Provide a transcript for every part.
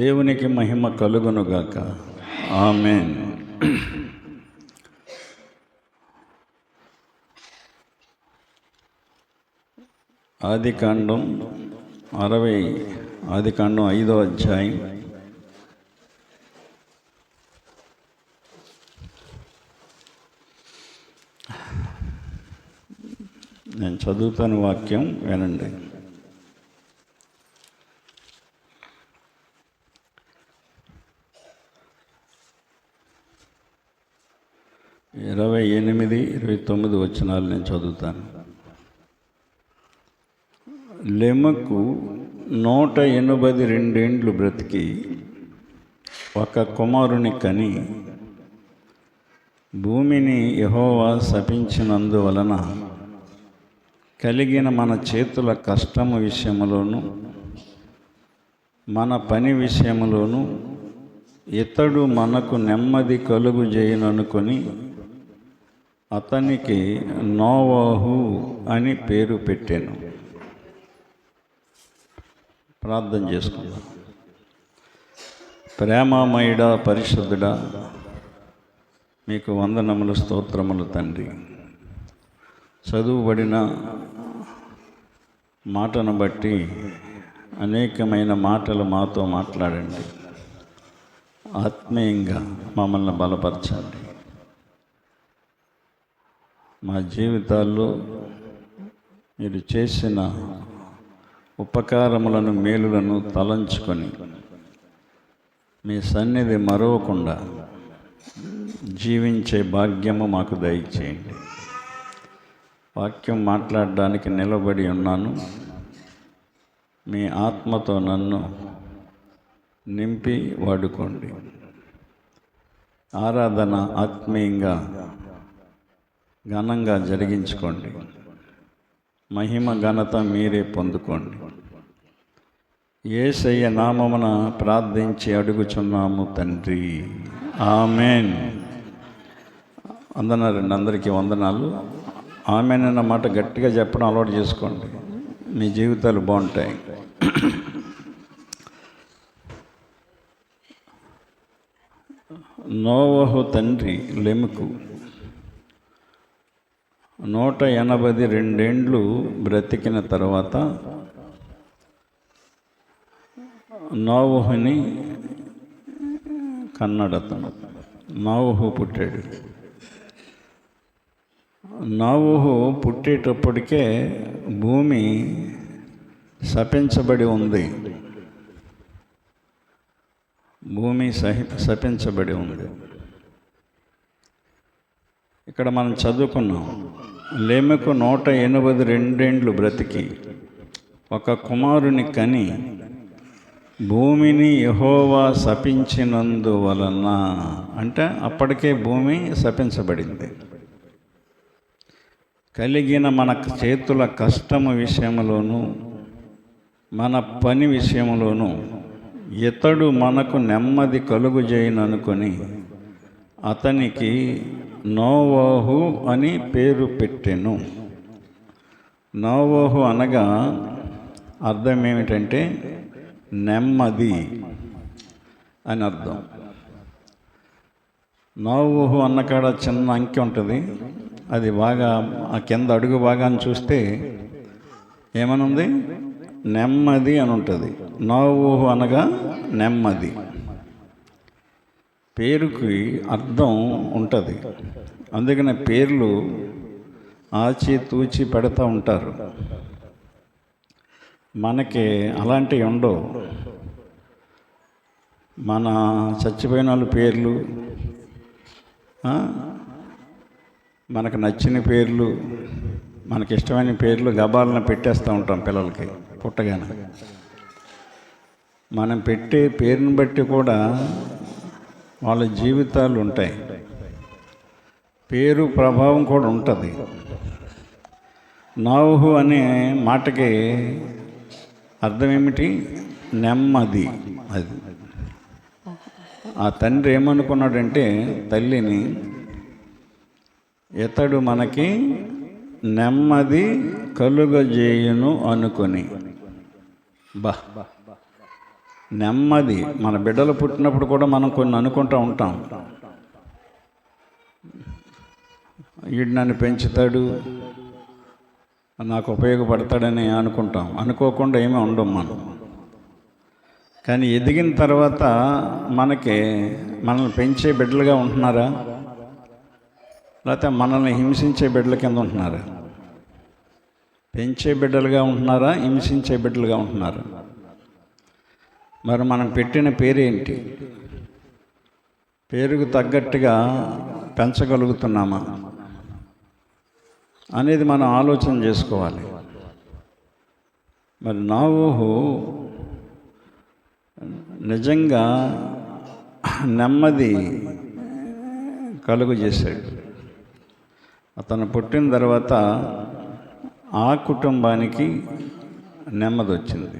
దేవునికి మహిమ కలుగునుగాక. ఆమేన్. ఆదికాండం 5వ అధ్యాయం నేను చదువుతాను, వాక్యం వినండి. ఇరవై 29 వచనాలు నేను చదువుతాను. లెమెకు 182 ఏండ్లు బ్రతికి ఒక కుమారుని కని, భూమిని యెహోవా శపించినందువలన కలిగిన మన చేతుల కష్టము విషయములోను మన పని విషయములోను ఇతడు మనకు నెమ్మది కలుగు చేయననుకొని అతనికి నోవహు అని పేరు పెట్టాను. ప్రార్థన చేసుకుందాం. ప్రేమమయుడా, పరిశుద్ధుడా, మీకు వందనములు, స్తోత్రములు తండ్రి. చదువుబడిన మాటను బట్టి అనేకమైన మాటలు మాతో మాట్లాడండి. ఆత్మీయంగా మమ్మల్ని బలపరచండి. మా జీవితాల్లో మీరు చేసిన ఉపకారములను, మేలులను తలంచుకొని మీ సన్నిధి మరవకుండా జీవించే భాగ్యము మాకు దయచేయండి. వాక్యం మాట్లాడడానికి నిలబడి ఉన్నాను. మీ ఆత్మతో నన్ను నింపి వాడుకోండి. ఆరాధన ఆత్మీయంగా ఘనంగా జరిగించుకోండి. మహిమ ఘనత మీరే పొందుకోండి. యేసయ్య నామమున ప్రార్థించి అడుగుచున్నాము తండ్రి, ఆమేన్. అందనారండి, అందరికీ వందనాలు. ఆమేన్ అన్న మాట గట్టిగా చెప్పడం అలవాటు చేసుకోండి. మీ జీవితాలు బాగుంటాయి. నోవహు తండ్రి లెమెకు 182 ఏండ్లు బ్రతికిన తర్వాత నోవహుని కన్నడతను. నోవహు పుట్టాడు. నోవహు పుట్టేటప్పటికే భూమి శపించబడి ఉంది. భూమి శపించబడి ఉంది. ఇక్కడ మనం చదువుకున్నాం, లెమెకు 182 ఏండ్లు బ్రతికి ఒక కుమారుని కని, భూమిని యెహోవా శపించినందువలన, అంటే అప్పటికే భూమి శపించబడింది. కలిగిన మన చేతుల కష్టము విషయములోను మన పని విషయములోను ఇతడు మనకు నెమ్మది కలుగు చేయననుకొని అతనికి నోవహు అని పేరు పెట్టెను. నోవహు అనగా అర్థం ఏమిటంటే నెమ్మది అని అర్థం. నోవహు అన్నకాడ చిన్న అంకె ఉంటుంది. అది బాగా ఆ కింద అడుగు భాగాన్ని చూస్తే ఏమనుంది? నెమ్మది అని ఉంటుంది. నోవహు అనగా నెమ్మది. పేరుకి అర్థం ఉంటుంది. అందుకనే పేర్లు ఆచితూచి పెడతా ఉంటారు. మనకి అలాంటివి ఉండవు. మన చచ్చిపోయిన వాళ్ళ పేర్లు, మనకు నచ్చిన పేర్లు, మనకి ఇష్టమైన పేర్లు గబాలను పెట్టేస్తూ ఉంటాం పిల్లలకి పుట్టగానే. మనం పెట్టే పేరుని బట్టి కూడా వాళ్ళ జీవితాలు ఉంటాయి. పేరు ప్రభావం కూడా ఉంటుంది. నోవహు అనే మాటకి అర్థం ఏమిటి? నెమ్మది. అది ఆ తండ్రి ఏమనుకున్నాడంటే తల్లిని, ఇతడు మనకి నెమ్మది కలుగజేయును అనుకొని. నెమ్మది. మన బిడ్డలు పుట్టినప్పుడు కూడా మనం కొన్ని అనుకుంటూ ఉంటాం, వీడు నన్ను పెంచుతాడు, నాకు ఉపయోగపడతాడని అనుకుంటాం. అనుకోకుండా ఏమీ ఉండం మనం. కానీ ఎదిగిన తర్వాత మనల్ని పెంచే బిడ్డలుగా ఉంటున్నారా, లేకపోతే మనల్ని హింసించే బిడ్డల కింద ఉంటున్నారా? పెంచే బిడ్డలుగా ఉంటున్నారా, హింసించే బిడ్డలుగా ఉంటున్నారా? మరి మనం పెట్టిన పేరేంటి? పేరుకు తగ్గట్టుగా పెంచగలుగుతున్నామా అనేది మనం ఆలోచన చేసుకోవాలి. మరి నోవహు నిజంగా నెమ్మది కలుగు చేశాడు. అతను పుట్టిన తర్వాత ఆ కుటుంబానికి నెమ్మది వచ్చింది.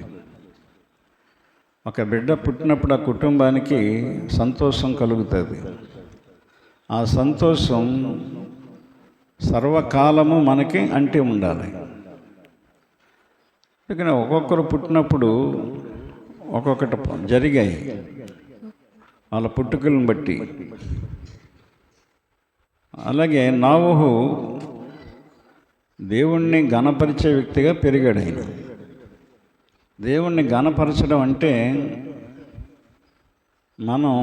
ఒక బిడ్డ పుట్టినప్పుడు ఆ కుటుంబానికి సంతోషం కలుగుతుంది. ఆ సంతోషం సర్వకాలము మనకి అంటి ఉండాలి. అందుకని ఒక్కొక్కరు పుట్టినప్పుడు ఒక్కొక్కటి జరిగాయి వాళ్ళ పుట్టుకలను బట్టి. అలాగే నోవహు దేవుణ్ణి ఘనపరిచే వ్యక్తిగా పెరిగాడు. ఆయన దేవుణ్ణి ఘనపరచడం అంటే మనం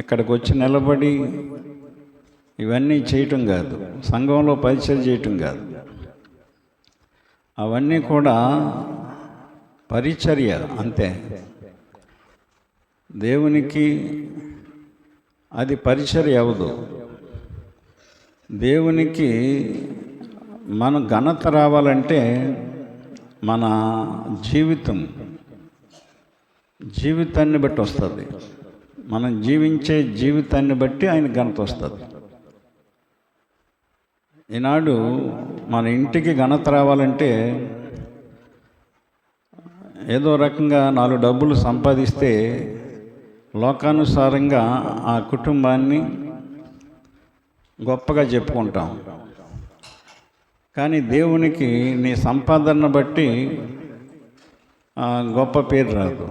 ఇక్కడికి వచ్చి నిలబడి ఇవన్నీ చేయటం కాదు, సంఘంలో పరిచయం చేయటం కాదు. అవన్నీ కూడా పరిచర్య అంతే. దేవునికి అది పరిచర్య అవ్వదు. దేవునికి మన ఘనత రావాలంటే మన జీవితాన్ని బట్టి వస్తుంది. మనం జీవించే జీవితాన్ని బట్టి ఆయన ఘనత వస్తుంది. ఈనాడు మన ఇంటికి ఘనత రావాలంటే ఏదో రకంగా 4 డబ్బులు సంపాదిస్తే లోకానుసారంగా ఆ కుటుంబాన్ని గొప్పగా చెప్పుకుంటాం. కానీ దేవునికి నీ సంపాదన బట్టి గొప్ప పేరు రాదు.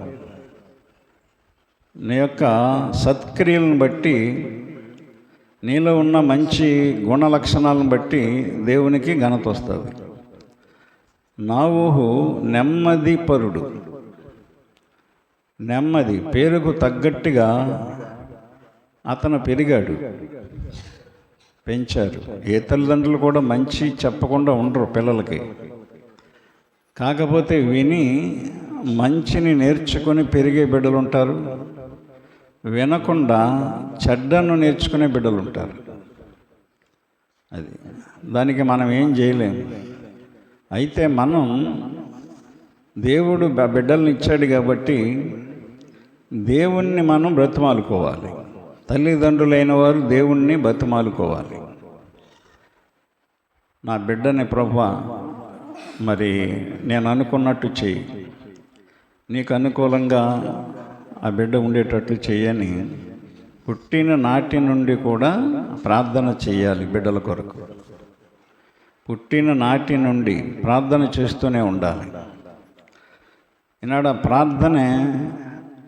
నీ యొక్క సత్క్రియలను బట్టి, నీలో ఉన్న మంచి గుణ లక్షణాలను బట్టి దేవునికి ఘనత వస్తుంది. నోవహు నెమ్మది పరుడు. నెమ్మది పేరుకు తగ్గట్టుగా అతను పెరిగాడు, పెంచారు. ఏ తల్లిదండ్రులు కూడా మంచి చెప్పకుండా ఉండరు పిల్లలకి. కాకపోతే విని మంచిని నేర్చుకొని పెరిగే బిడ్డలు ఉంటారు, వినకుండా చెడ్డను నేర్చుకునే బిడ్డలు ఉంటారు. అది దానికి మనం ఏం చేయలేము. అయితే మనం దేవుడు బిడ్డల్ని ఇచ్చాడు కాబట్టి దేవుణ్ణి మనం బ్రతిమాలుకోవాలి. తల్లిదండ్రులైన వారు దేవుణ్ణి బ్రతిమాలుకోవాలి. నా బిడ్డని ప్రభువా, మరి నేను అనుకున్నట్టు చెయ్యి, నీకు అనుకూలంగా ఆ బిడ్డ ఉండేటట్లు చెయ్యని పుట్టిన నాటి నుండి కూడా ప్రార్థన చేయాలి. బిడ్డల కొరకు పుట్టిన నాటి నుండి ప్రార్థన చేస్తూనే ఉండాలి. ఈనాడు ఆ ప్రార్థనే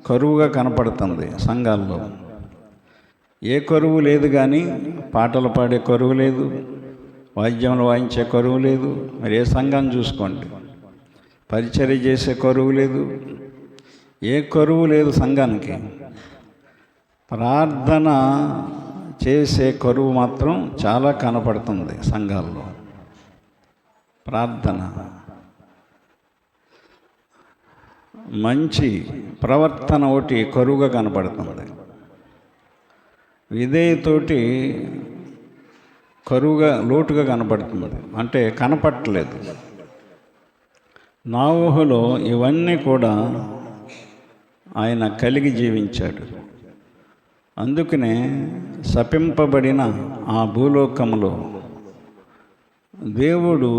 కరువుగా కనపడుతుంది సంఘాల్లో. ఏ కరువు లేదు, కానీ పాటలు పాడే కరువు లేదు, వాద్యములు వాయించే కరువు లేదు. మరి ఏ సంఘాన్ని చూసుకోండి, పరిచర్య చేసే కరువు లేదు, ఏ కరువు లేదు సంఘానికి. ప్రార్థన చేసే కరువు మాత్రం చాలా కనపడుతుంది సంఘాల్లో. ప్రార్థన, మంచి ప్రవర్తన ఒకటి కరువుగా కనపడుతుంది. విధేయతోటి కరువుగా, లోటుగా కనపడుతుంది, అంటే కనపడట్లేదు. నోవహులో ఇవన్నీ కూడా ఆయన కలిగి జీవించాడు. అందుకనే శపింపబడిన ఆ భూలోకంలో దేవుడు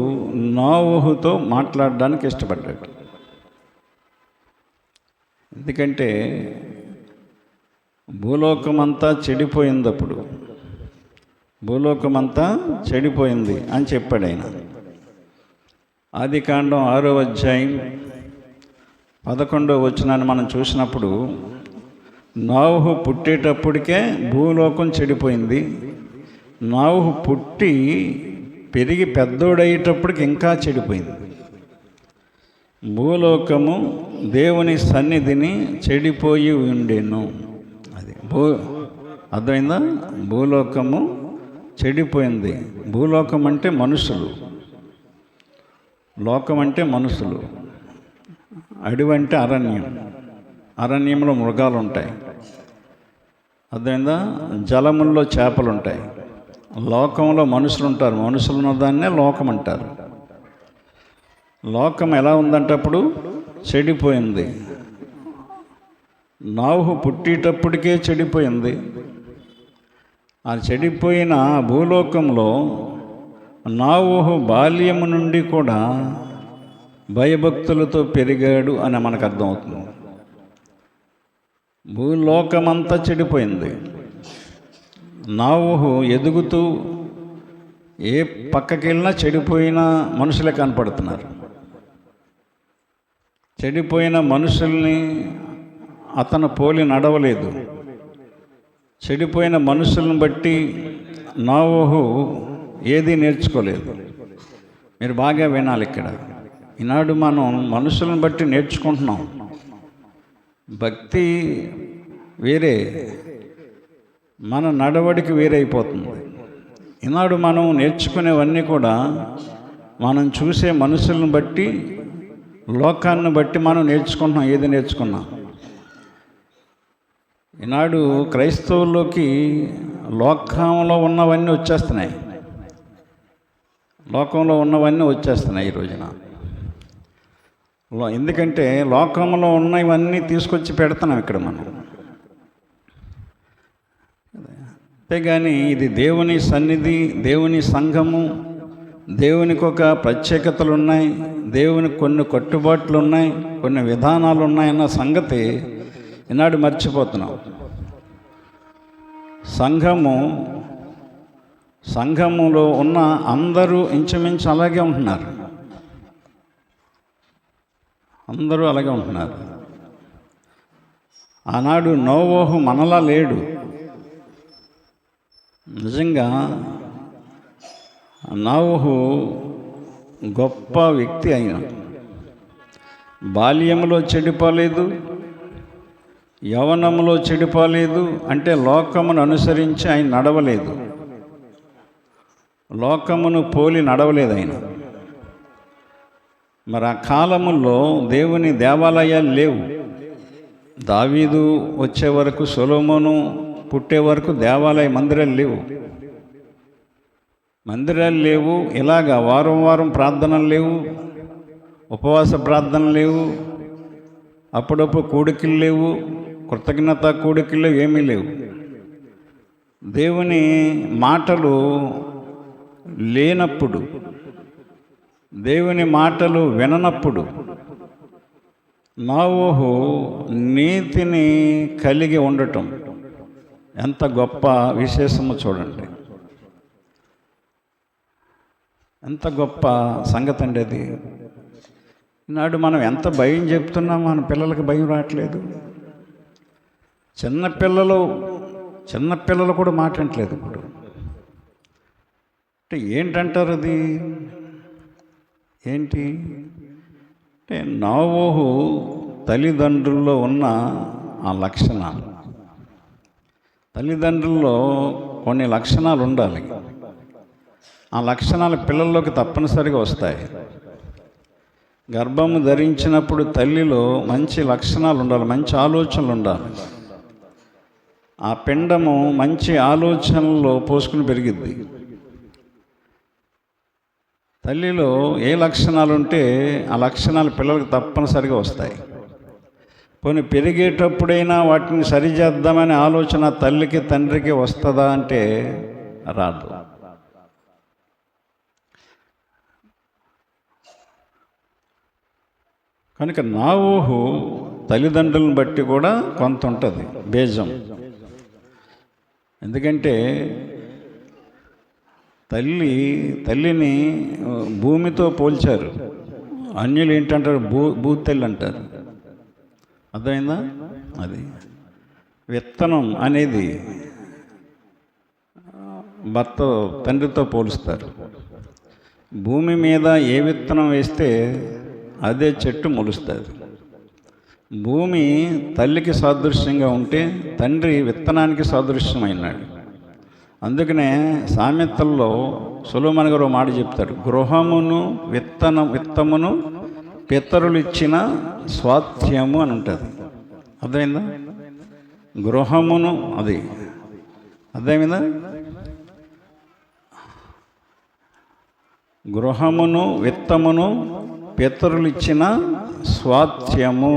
నోవహుతో మాట్లాడడానికి ఇష్టపడ్డాడు. ఎందుకంటే భూలోకమంతా చెడిపోయింది, అప్పుడు భూలోకమంతా చెడిపోయింది అని చెప్పాడు ఆయన. ఆదికాండం 6వ అధ్యాయం 11వ వచనాన్ని మనం చూసినప్పుడు, నోవహు పుట్టేటప్పటికే భూలోకం చెడిపోయింది. నోవహు పుట్టి పెరిగి పెద్దోడయ్యేటప్పటికి ఇంకా చెడిపోయింది. భూలోకము దేవుని సన్నిధిని చెడిపోయి ఉండేను. అది అర్థమైందా? భూలోకము చెడిపోయింది. భూలోకం అంటే మనుషులు, లోకం అంటే మనుషులు, అడవి అంటే అరణ్యం, అరణ్యంలో మృగాలు ఉంటాయి. అర్థమైందా? జలముల్లో చేపలు ఉంటాయి. లోకంలో మనుషులు ఉంటారు. మనుషులు ఉన్న దాన్నే లోకం అంటారు. లోకం ఎలా ఉందంటప్పుడు చెడిపోయింది. నోవహు పుట్టేటప్పటికే చెడిపోయింది. ఆ చెడిపోయిన భూలోకంలో నోవహు బాల్యము నుండి కూడా భయభక్తులతో పెరిగాడు అని మనకు అర్థమవుతుంది. భూలోకమంతా చెడిపోయింది. నోవహు ఎదుగుతూ ఏ పక్కకి వెళ్ళినా చెడిపోయిన మనుషులే కనపడుతున్నారు. చెడిపోయిన మనుషుల్ని అతను పోలి నడవలేదు. చెడిపోయిన మనుషులను బట్టి నోవహు ఏది నేర్చుకోలేదు. మీరు బాగా వినాలి ఇక్కడ. ఈనాడు మనం మనుషులను బట్టి నేర్చుకుంటున్నాం. భక్తి వేరే, మన నడవడికి వేరే అయిపోతుంది. ఈనాడు మనం నేర్చుకునేవన్నీ కూడా మనం చూసే మనుషులను బట్టి, లోకాన్ని బట్టి మనం నేర్చుకుంటున్నాం. ఏది నేర్చుకున్నాం. ఈనాడు క్రైస్తవుల్లోకి లోకంలో ఉన్నవన్నీ వచ్చేస్తున్నాయి. లోకంలో ఉన్నవన్నీ వచ్చేస్తున్నాయి ఈ రోజున. ఎందుకంటే లోకంలో ఉన్నవన్నీ తీసుకొచ్చి పెడుతున్నాం ఇక్కడ మనం. అంతేగాని ఇది దేవుని సన్నిధి, దేవుని సంఘము, దేవునికి ఒక ప్రత్యేకతలు ఉన్నాయి, దేవునికి కొన్ని కట్టుబాట్లు ఉన్నాయి, కొన్ని విధానాలు ఉన్నాయన్న సంగతి ఈనాడు మర్చిపోతున్నాం. సంఘములో ఉన్న అందరూ ఇంచుమించు అలాగే ఉంటున్నారు. అందరూ అలాగే ఉంటున్నారు. ఆనాడు నోవహు మనలా లేడు. నిజంగా నోవహు గొప్ప వ్యక్తి. అయిన బాల్యంలో చెడిపోలేదు, యవ్వనంలో చెడిపోలేదు. అంటే లోకమును అనుసరించి ఆయన నడవలేదు, లోకమును పోలి నడవలేదు ఆయన. మరి ఆ కాలములో దేవుని దేవాలయాలు లేవు. దావీదు వచ్చే వరకు, సొలొమోను పుట్టే వరకు దేవాలయ మందిరాలు లేవు. ఇలాగా వారం వారం ప్రార్థనలు లేవు, ఉపవాస ప్రార్థనలు లేవు, అప్పుడప్పుడు కూడికలు లేవు, కృతజ్ఞత కూడికలు ఏమీ లేవు. దేవుని మాటలు లేనప్పుడు, దేవుని మాటలు విననప్పుడు నోవహు నీతిని కలిగి ఉండటం ఎంత గొప్ప విశేషమో చూడండి. ఎంత గొప్ప సంగతి అండి అది. ఈనాడు మనం ఎంత భయం చెప్తున్నాం, మన పిల్లలకి భయం రావట్లేదు. చిన్నపిల్లలు కూడా మాట వినట్లేదు ఇప్పుడు. అంటే ఏంటంటారు అది? ఏంటి అంటే నోవహు తల్లిదండ్రుల్లో ఉన్న ఆ లక్షణాలు. తల్లిదండ్రుల్లో కొన్ని లక్షణాలు ఉండాలి. ఆ లక్షణాలు పిల్లల్లోకి తప్పనిసరిగా వస్తాయి. గర్భము ధరించినప్పుడు తల్లిలో మంచి లక్షణాలు ఉండాలి, మంచి ఆలోచనలు ఉండాలి. ఆ పిండము మంచి ఆలోచనల్లో పోసుకుని పెరిగిద్ది. తల్లిలో ఏ లక్షణాలు ఉంటే ఆ లక్షణాలు పిల్లలకు తప్పనిసరిగా వస్తాయి. పోనీ పెరిగేటప్పుడైనా వాటిని సరిచేద్దామనే ఆలోచన తల్లికి తండ్రికి వస్తుందా అంటే రాదు. కనుక నోవహు తల్లిదండ్రులను బట్టి కూడా కొంత ఉంటుంది బేజం. ఎందుకంటే తల్లిని భూమితో పోల్చారు. అన్యులు ఏంటంటారు? భూతల్లి అంటారు. అర్థమైందా? అది విత్తనం అనేది భర్త తండ్రితో పోలుస్తారు. భూమి మీద ఏ విత్తనం వేస్తే అదే చెట్టు మొలుస్తుంది. భూమి తల్లికి సాదృశ్యంగా ఉంటే తండ్రి విత్తనానికి సాదృశ్యమైనాడు. అందుకనే సామెతల్లో సొలొమోను గారు మాట చెప్తాడు, గృహమును విత్తమును పితరులు ఇచ్చిన స్వాస్థ్యము అని ఉంటుంది. అర్థమైందా? గృహమును అది అర్థమైందా? గృహమును విత్తమును పితరులు ఇచ్చిన స్వాస్థ్యము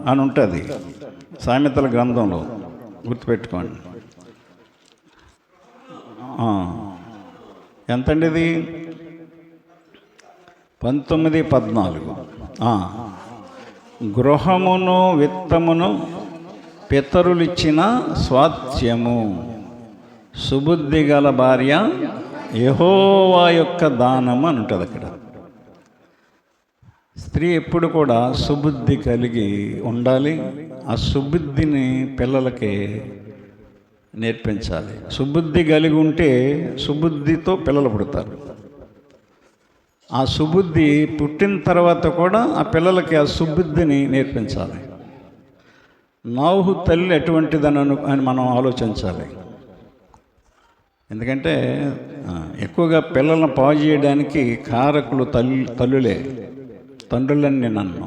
అని ఉంటుంది సామెతల గ్రంథంలో, గుర్తుపెట్టుకోండి. ఎంతండి ఇది? 19:14. గృహమును విత్తమును పితరులిచ్చిన స్వాస్థ్యము, సుబుద్ధి గల భార్య యెహోవా యొక్క దానము అని ఉంటుంది అక్కడ. స్త్రీ ఎప్పుడు కూడా సుబుద్ధి కలిగి ఉండాలి. ఆ సుబుద్ధిని పిల్లలకి నేర్పించాలి. సుబుద్ధి కలిగి ఉంటే సుబుద్ధితో పిల్లలు పుడతారు. ఆ సుబుద్ధి పుట్టిన తర్వాత కూడా ఆ పిల్లలకి ఆ సుబుద్ధిని నేర్పించాలి. నోవహు తల్లి ఎటువంటిదని అని మనం ఆలోచించాలి. ఎందుకంటే ఎక్కువగా పిల్లలను పాడు చేయడానికి కారకులు తల్లులే, తండ్రులని నేను అన్నాను.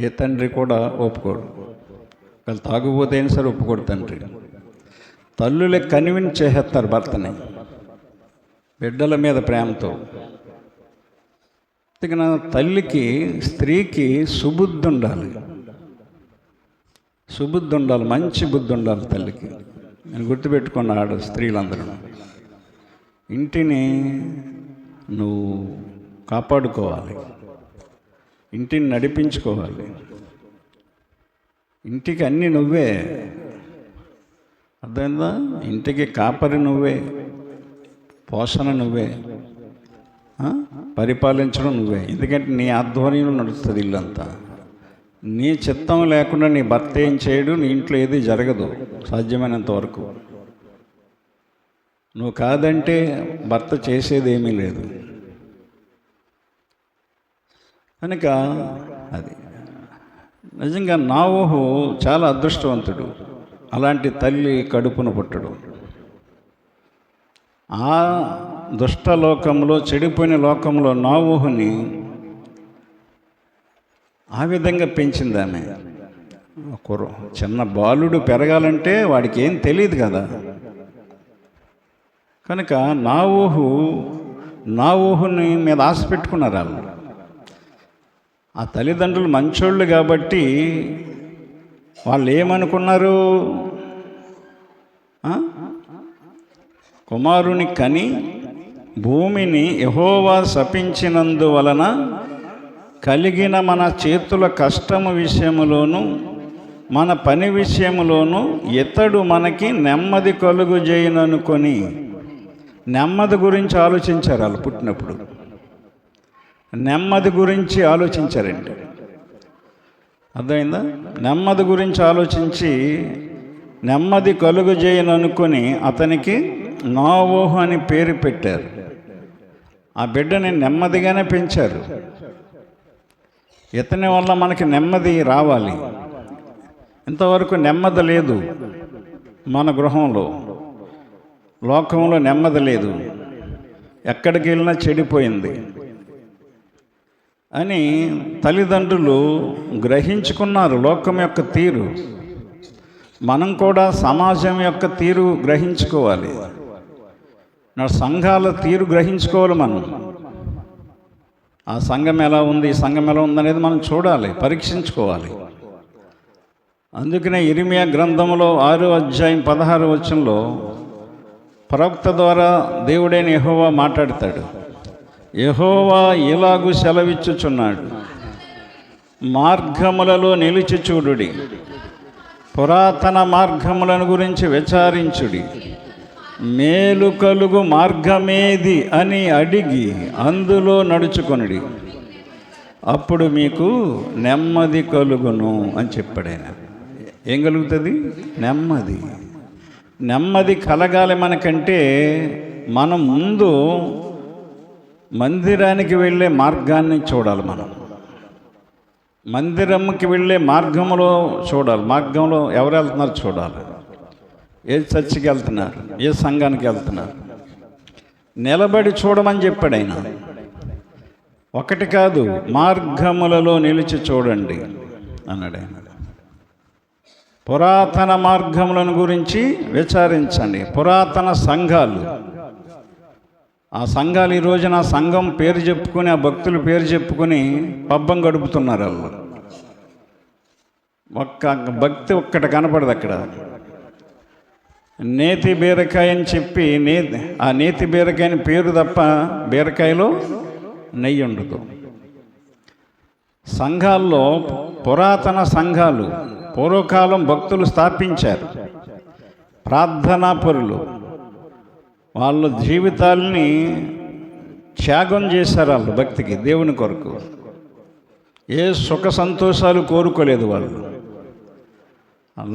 ఏ తండ్రి కూడా ఒప్పుకోడు. వాళ్ళు తాగుబోతే అయినా సరే ఒప్పుకోడు తండ్రి. తల్లులే కన్విన్స్ చేసేస్తారు భర్తని బిడ్డల మీద ప్రేమతో. తల్లికి స్త్రీకి సుబుద్ధి ఉండాలి, సుబుద్ధి ఉండాలి, మంచి బుద్ధి ఉండాలి తల్లికి. నేను గుర్తుపెట్టుకున్నాడు స్త్రీలందరూ. ఇంటిని నువ్వు కాపాడుకోవాలి, ఇంటిని నడిపించుకోవాలి. ఇంటికి అన్నీ నువ్వే, అర్థమైందా? ఇంటికి కాపరి నువ్వే, పోషణ నువ్వే, పరిపాలించడం నువ్వే. ఎందుకంటే నీ ఆధ్వర్యంలో నడుస్తుంది ఇల్లంతా. నీ చిత్తం లేకుండా నీ భర్త ఏం చేయడు, నీ ఇంట్లో ఏది జరగదు సాధ్యమైనంత వరకు. నువ్వు కాదంటే భర్త చేసేది ఏమీ లేదు. కనుక అది నిజంగా నోవహు చాలా అదృష్టవంతుడు, అలాంటి తల్లి కడుపును పుట్టడు. ఆ దుష్టలోకంలో, చెడిపోయిన లోకంలో నోవహుని ఆ విధంగా పెంచింది ఆమె. చిన్న బాలుడు పెరగాలంటే వాడికి ఏం తెలియదు కదా. కనుక నోవహుని మీద ఆశ పెట్టుకున్నారు వాళ్ళు. ఆ తల్లిదండ్రులు మంచోళ్ళు కాబట్టి వాళ్ళు ఏమనుకున్నారు, కుమారుని కని భూమిని యెహోవా శపించినందువలన కలిగిన మన చేతుల కష్టము విషయములోను మన పని విషయములోను ఇతడు మనకి నెమ్మది కలుగు చేయననుకొని నెమ్మది గురించి ఆలోచించారు. వాళ్ళు పుట్టినప్పుడు నెమ్మది గురించి ఆలోచించారండి. అర్థమైందా? నెమ్మది గురించి ఆలోచించి నెమ్మది కలుగు చేయననుకొని అతనికి నోవహు అని పేరు పెట్టారు. ఆ బిడ్డని నెమ్మదిగానే పెంచారు. ఇతని వల్ల మనకి నెమ్మది రావాలి. ఇంతవరకు నెమ్మది లేదు మన గృహంలో, లోకంలో నెమ్మది లేదు, ఎక్కడికి వెళ్ళినా చెడిపోయింది అని తల్లిదండ్రులు గ్రహించుకున్నారు లోకం యొక్క తీరు. మనం కూడా సమాజం యొక్క తీరు గ్రహించుకోవాలి, నా సంఘాల తీరు గ్రహించుకోవాలి. మనం ఆ సంఘం ఎలా ఉంది, ఈ సంఘం ఎలా ఉందనేది మనం చూడాలి, పరీక్షించుకోవాలి. అందుకనే ఇర్మియా గ్రంథంలో 6వ అధ్యాయం 16వ వచనంలో ప్రవక్త ద్వారా దేవుడైన యెహోవా మాట్లాడతాడు. యెహోవా ఇలాగు సెలవిచ్చుచున్నాడు, మార్గములలో నిలిచి చూడుడి, పురాతన మార్గములను గురించి విచారించుడి, మేలు కలుగు మార్గమేది అని అడిగి అందులో నడుచుకొనుడి, అప్పుడు మీకు నెమ్మది కలుగును అని చెప్పాడు ఆయన. ఏం కలుగుతుంది? నెమ్మది. నెమ్మది కలగాలి మనకంటే మనం ముందు మందిరానికి వెళ్ళే మార్గాన్ని చూడాలి. మనం మందిరంకి వెళ్ళే మార్గంలో చూడాలి. మార్గంలో ఎవరు వెళ్తున్నారు చూడాలి. ఏ చర్చికి వెళ్తున్నారు, ఏ సంఘానికి వెళ్తున్నారు, నిలబడి చూడమని చెప్పాడు ఆయన. ఒకటి కాదు, మార్గములలో నిలిచి చూడండి అన్నాడు ఆయన. పురాతన మార్గములను గురించి విచారించండి. పురాతన సంఘాలు, ఆ సంఘాలు ఈ రోజున ఆ సంఘం పేరు చెప్పుకొని, ఆ భక్తుల పేరు చెప్పుకొని పబ్బం గడుపుతున్నారు. వాళ్ళు ఒక్క భక్తి ఒక్కటి కనపడదు అక్కడ. నేతి బీరకాయ అని చెప్పి ఆ నేతి బీరకాయని పేరు తప్ప బీరకాయలో నెయ్యి ఉండదు. సంఘాల్లో పురాతన సంఘాలు పూర్వకాలం భక్తులు స్థాపించారు. ప్రార్థనాపరులు వాళ్ళ జీవితాల్ని త్యాగం చేశారు. వాళ్ళు భక్తికి, దేవుని కొరకు ఏ సుఖ సంతోషాలు కోరుకోలేదు. వాళ్ళు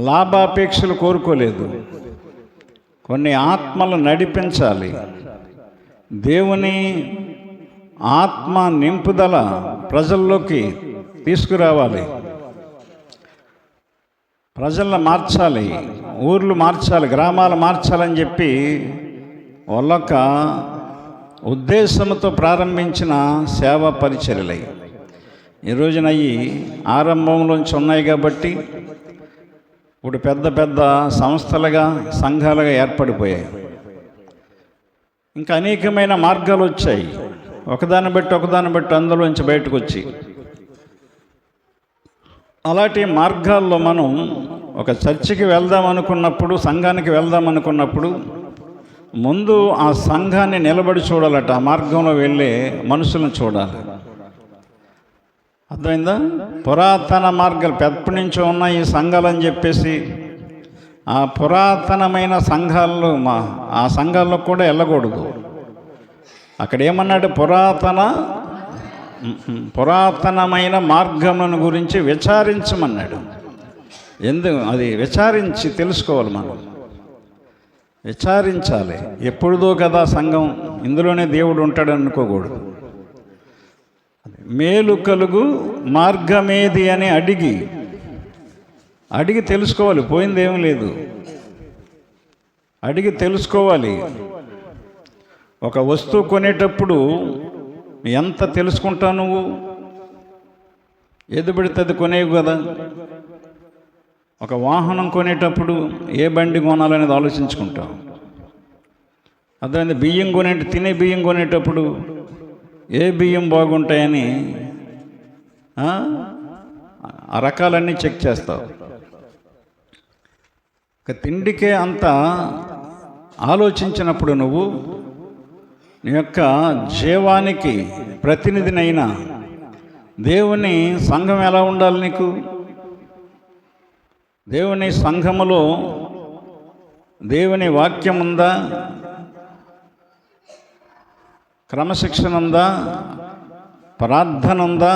లాభాపేక్షలు కోరుకోలేదు. కొన్ని ఆత్మలు నడిపించాలి. దేవుని ఆత్మ నింపుదల ప్రజల్లోకి తీసుకురావాలి. ప్రజలను మార్చాలి, ఊర్లు మార్చాలి, గ్రామాలు మార్చాలని చెప్పి వాళ్ళొక ఉద్దేశంతో ప్రారంభించిన సేవా పరిచర్యలై ఈ రోజున అవి ఆరంభంలోంచి ఉన్నాయి. కాబట్టి ఇప్పుడు పెద్ద పెద్ద సంస్థలుగా, సంఘాలుగా ఏర్పడిపోయాయి. ఇంకా అనేకమైన మార్గాలు వచ్చాయి. ఒకదాన్ని బట్టి అందులోంచి బయటకు వచ్చి, అలాంటి మార్గాల్లో మనం ఒక చర్చికి వెళ్దాం అనుకున్నప్పుడు, సంఘానికి వెళ్దాం అనుకున్నప్పుడు ముందు ఆ సంఘాన్ని నిలబడి చూడాలట. ఆ మార్గంలో వెళ్ళే మనుషులను చూడాలి. అర్థమైందా? పురాతన మార్గాలు ఎప్పటి నుంచో ఉన్నాయి ఈ సంఘాలని చెప్పేసి ఆ పురాతనమైన సంఘాల్లో ఆ సంఘాల్లో కూడా వెళ్ళకూడదు. అక్కడ ఏమన్నాడు? పురాతనమైన మార్గములను గురించి విచారించమన్నాడు. అది విచారించి తెలుసుకోవాలి. మనం విచారించాలి. ఎప్పుడుదో కదా సంఘం, ఇందులోనే దేవుడు ఉంటాడు అనుకోకూడదు. మేలు కలుగు మార్గమేది అని అడిగి తెలుసుకోవాలి. పోయిందేమీ లేదు, అడిగి తెలుసుకోవాలి. ఒక వస్తువు కొనేటప్పుడు ఎంత తెలుసుకుంటావు నువ్వు? ఏది పడితే అది కొనేవి కదా. ఒక వాహనం కొనేటప్పుడు ఏ బండి కొనాలనేది ఆలోచించుకుంటావు. అదే బియ్యం తినే బియ్యం కొనేటప్పుడు ఏ బియ్యం బాగుంటాయని ఆ రకాలన్నీ చెక్ చేస్తావు. ఒక తిండికే అంత ఆలోచించినప్పుడు నువ్వు నీ యొక్క జీవానికి ప్రతినిధినైనా దేవుని సంఘం ఎలా ఉండాలి? నీకు దేవుని సంఘములో దేవుని వాక్యం ఉందా? క్రమశిక్షణ ఉందా? ప్రార్థన ఉందా?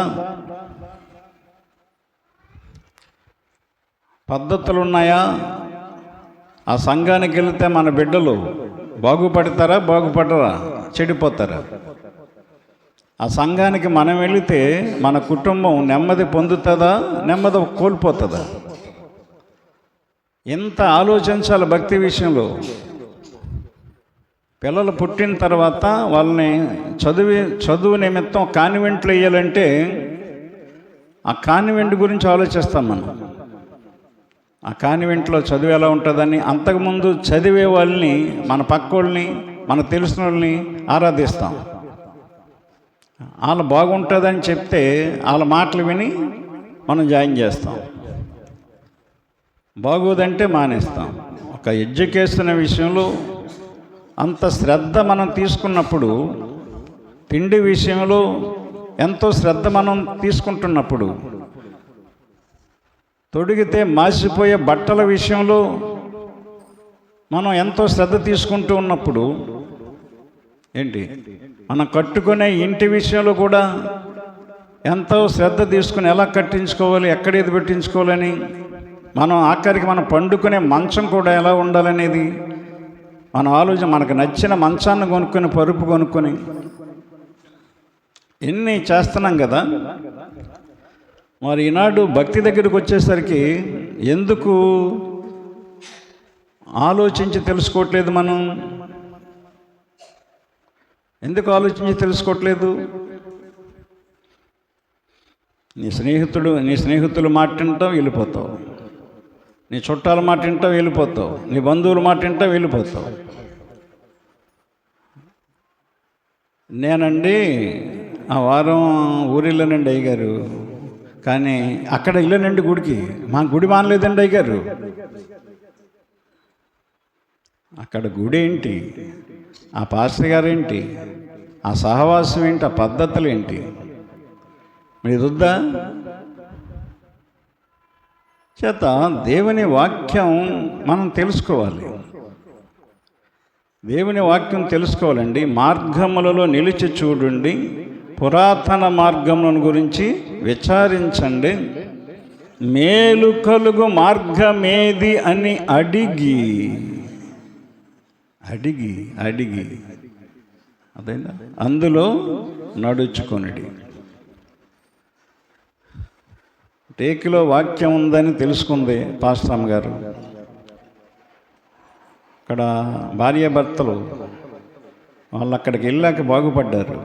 పద్ధతులు ఉన్నాయా? ఆ సంఘానికి వెళితే మన బిడ్డలు బాగుపడతారా, బాగుపడరా, చెడిపోతారా? ఆ సంఘానికి మనం వెళితే మన కుటుంబం నెమ్మది పొందుతుందా, నెమ్మది కోల్పోతుందా? ఎంత ఆలోచించాలి భక్తి విషయంలో. పిల్లలు పుట్టిన తర్వాత వాళ్ళని చదువు నిమిత్తం కాన్వెంట్లు వేయాలంటే ఆ కాన్వెంట్ గురించి ఆలోచిస్తాం మనం. ఆ కాన్వెంట్లో చదువు ఎలా ఉంటుందని అంతకుముందు చదివే వాళ్ళని, మన పక్కోళ్ళని, మనకు తెలిసిన వాళ్ళని ఆరాధిస్తాం. వాళ్ళు బాగుంటుందని చెప్తే వాళ్ళ మాటలు విని మనం జాయిన్ చేస్తాం. బాగోదంటే మానేస్తాం. ఒక ఎడ్యుకేషన్ విషయంలో అంత శ్రద్ధ మనం తీసుకున్నప్పుడు, తిండి విషయంలో ఎంతో శ్రద్ధ మనం తీసుకుంటున్నప్పుడు, తొడిగితే మాసిపోయే బట్టల విషయంలో మనం ఎంతో శ్రద్ధ తీసుకుంటూ ఉన్నప్పుడు మనం కట్టుకునే ఇంటి విషయంలో కూడా ఎంతో శ్రద్ధ తీసుకుని ఎలా కట్టించుకోవాలి, ఎక్కడ ఏది పెట్టించుకోవాలని, మనం ఆఖరికి మనం పండుకునే మంచం కూడా ఎలా ఉండాలనేది మనం ఆలోచన, మనకు నచ్చిన మంచాన్ని కొనుక్కొని, పరుపు కొనుక్కొని ఎన్ని చేస్తున్నాం కదా. మరి ఈనాడు భక్తి దగ్గరికి వచ్చేసరికి ఎందుకు ఆలోచించి తెలుసుకోవట్లేదు? మనం ఎందుకు ఆలోచించి తెలుసుకోవట్లేదు? నీ స్నేహితులు మాట వింటావు, వెళ్ళిపోతావు. నీ చుట్టాల మాట వింటావు, వెళ్ళిపోతావు. నీ బంధువుల మాట వింటావు, వెళ్ళిపోతావు. నేనండి ఆ వారం ఊరిలోనండి అయ్యగారు, కానీ అక్కడ వెళ్ళానండి గుడికి. మా గుడి మానలేదండి అయ్యగారు. అక్కడ గుడి ఏంటి, ఆ పాస్టర్ గారు ఏంటి, ఆ సహవాసం ఏంటి, ఆ పద్ధతులు ఏంటి మీరు వద్దా? చేత దేవుని వాక్యం మనం తెలుసుకోవాలి. దేవుని వాక్యం తెలుసుకోవాలండి. మార్గములలో నిలిచి చూడండి, పురాతన మార్గములను గురించి విచారించండి, మేలు కలుగు మార్గమేది అని అడిగి అదేనా అందులో నడుచుకొనిడి. టేకిలో వాక్యం ఉందని తెలుసుకుంది పాస్టమ్ గారు. అక్కడ భార్యాభర్తలు వాళ్ళు అక్కడికి వెళ్ళాక బాగుపడ్డారు.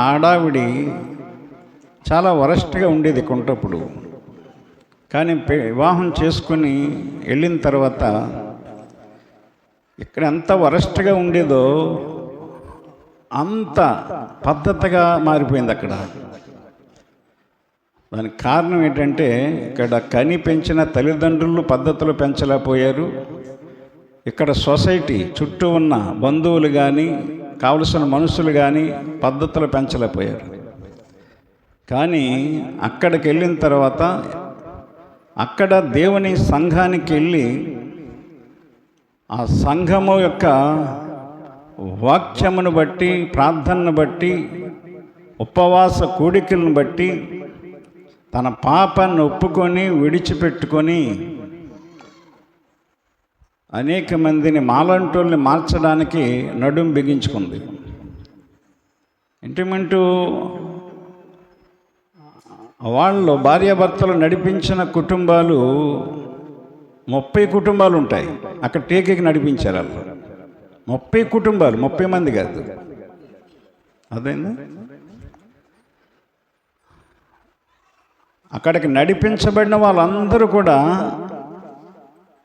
ఆడావిడి చాలా వరస్ట్గా ఉండేది కొంటప్పుడు, కానీ వివాహం చేసుకుని వెళ్ళిన తర్వాత ఇక్కడ ఎంత వరస్ట్గా ఉండేదో అంత పద్ధతిగా మారిపోయింది అక్కడ. దానికి కారణం ఏంటంటే ఇక్కడ కని పెంచిన తల్లిదండ్రులు పద్ధతులు పెంచలేకపోయారు. ఇక్కడ సొసైటీ చుట్టూ ఉన్న బంధువులు కానీ కావలసిన మనుషులు కానీ పద్ధతులు పెంచలేకపోయారు. కానీ అక్కడికి వెళ్ళిన తర్వాత అక్కడ దేవుని సంఘానికి వెళ్ళి ఆ సంఘము యొక్క వాక్యమును బట్టి, ప్రార్థనను బట్టి, ఉపవాస కూడికలను బట్టి తన పాపాన్ని ఒప్పుకొని విడిచిపెట్టుకొని అనేక మందిని మాలంటోళ్ళని మార్చడానికి నడుం బిగించుకుంది. ఇంటిమెంటు వాళ్ళు భార్యాభర్తలు నడిపించిన కుటుంబాలు 30 కుటుంబాలు ఉంటాయి. అక్కడ టేకేకి నడిపించారు వాళ్ళు 30 కుటుంబాలు, 30 మంది కాదు. అదేనా అక్కడికి నడిపించబడిన వాళ్ళందరూ కూడా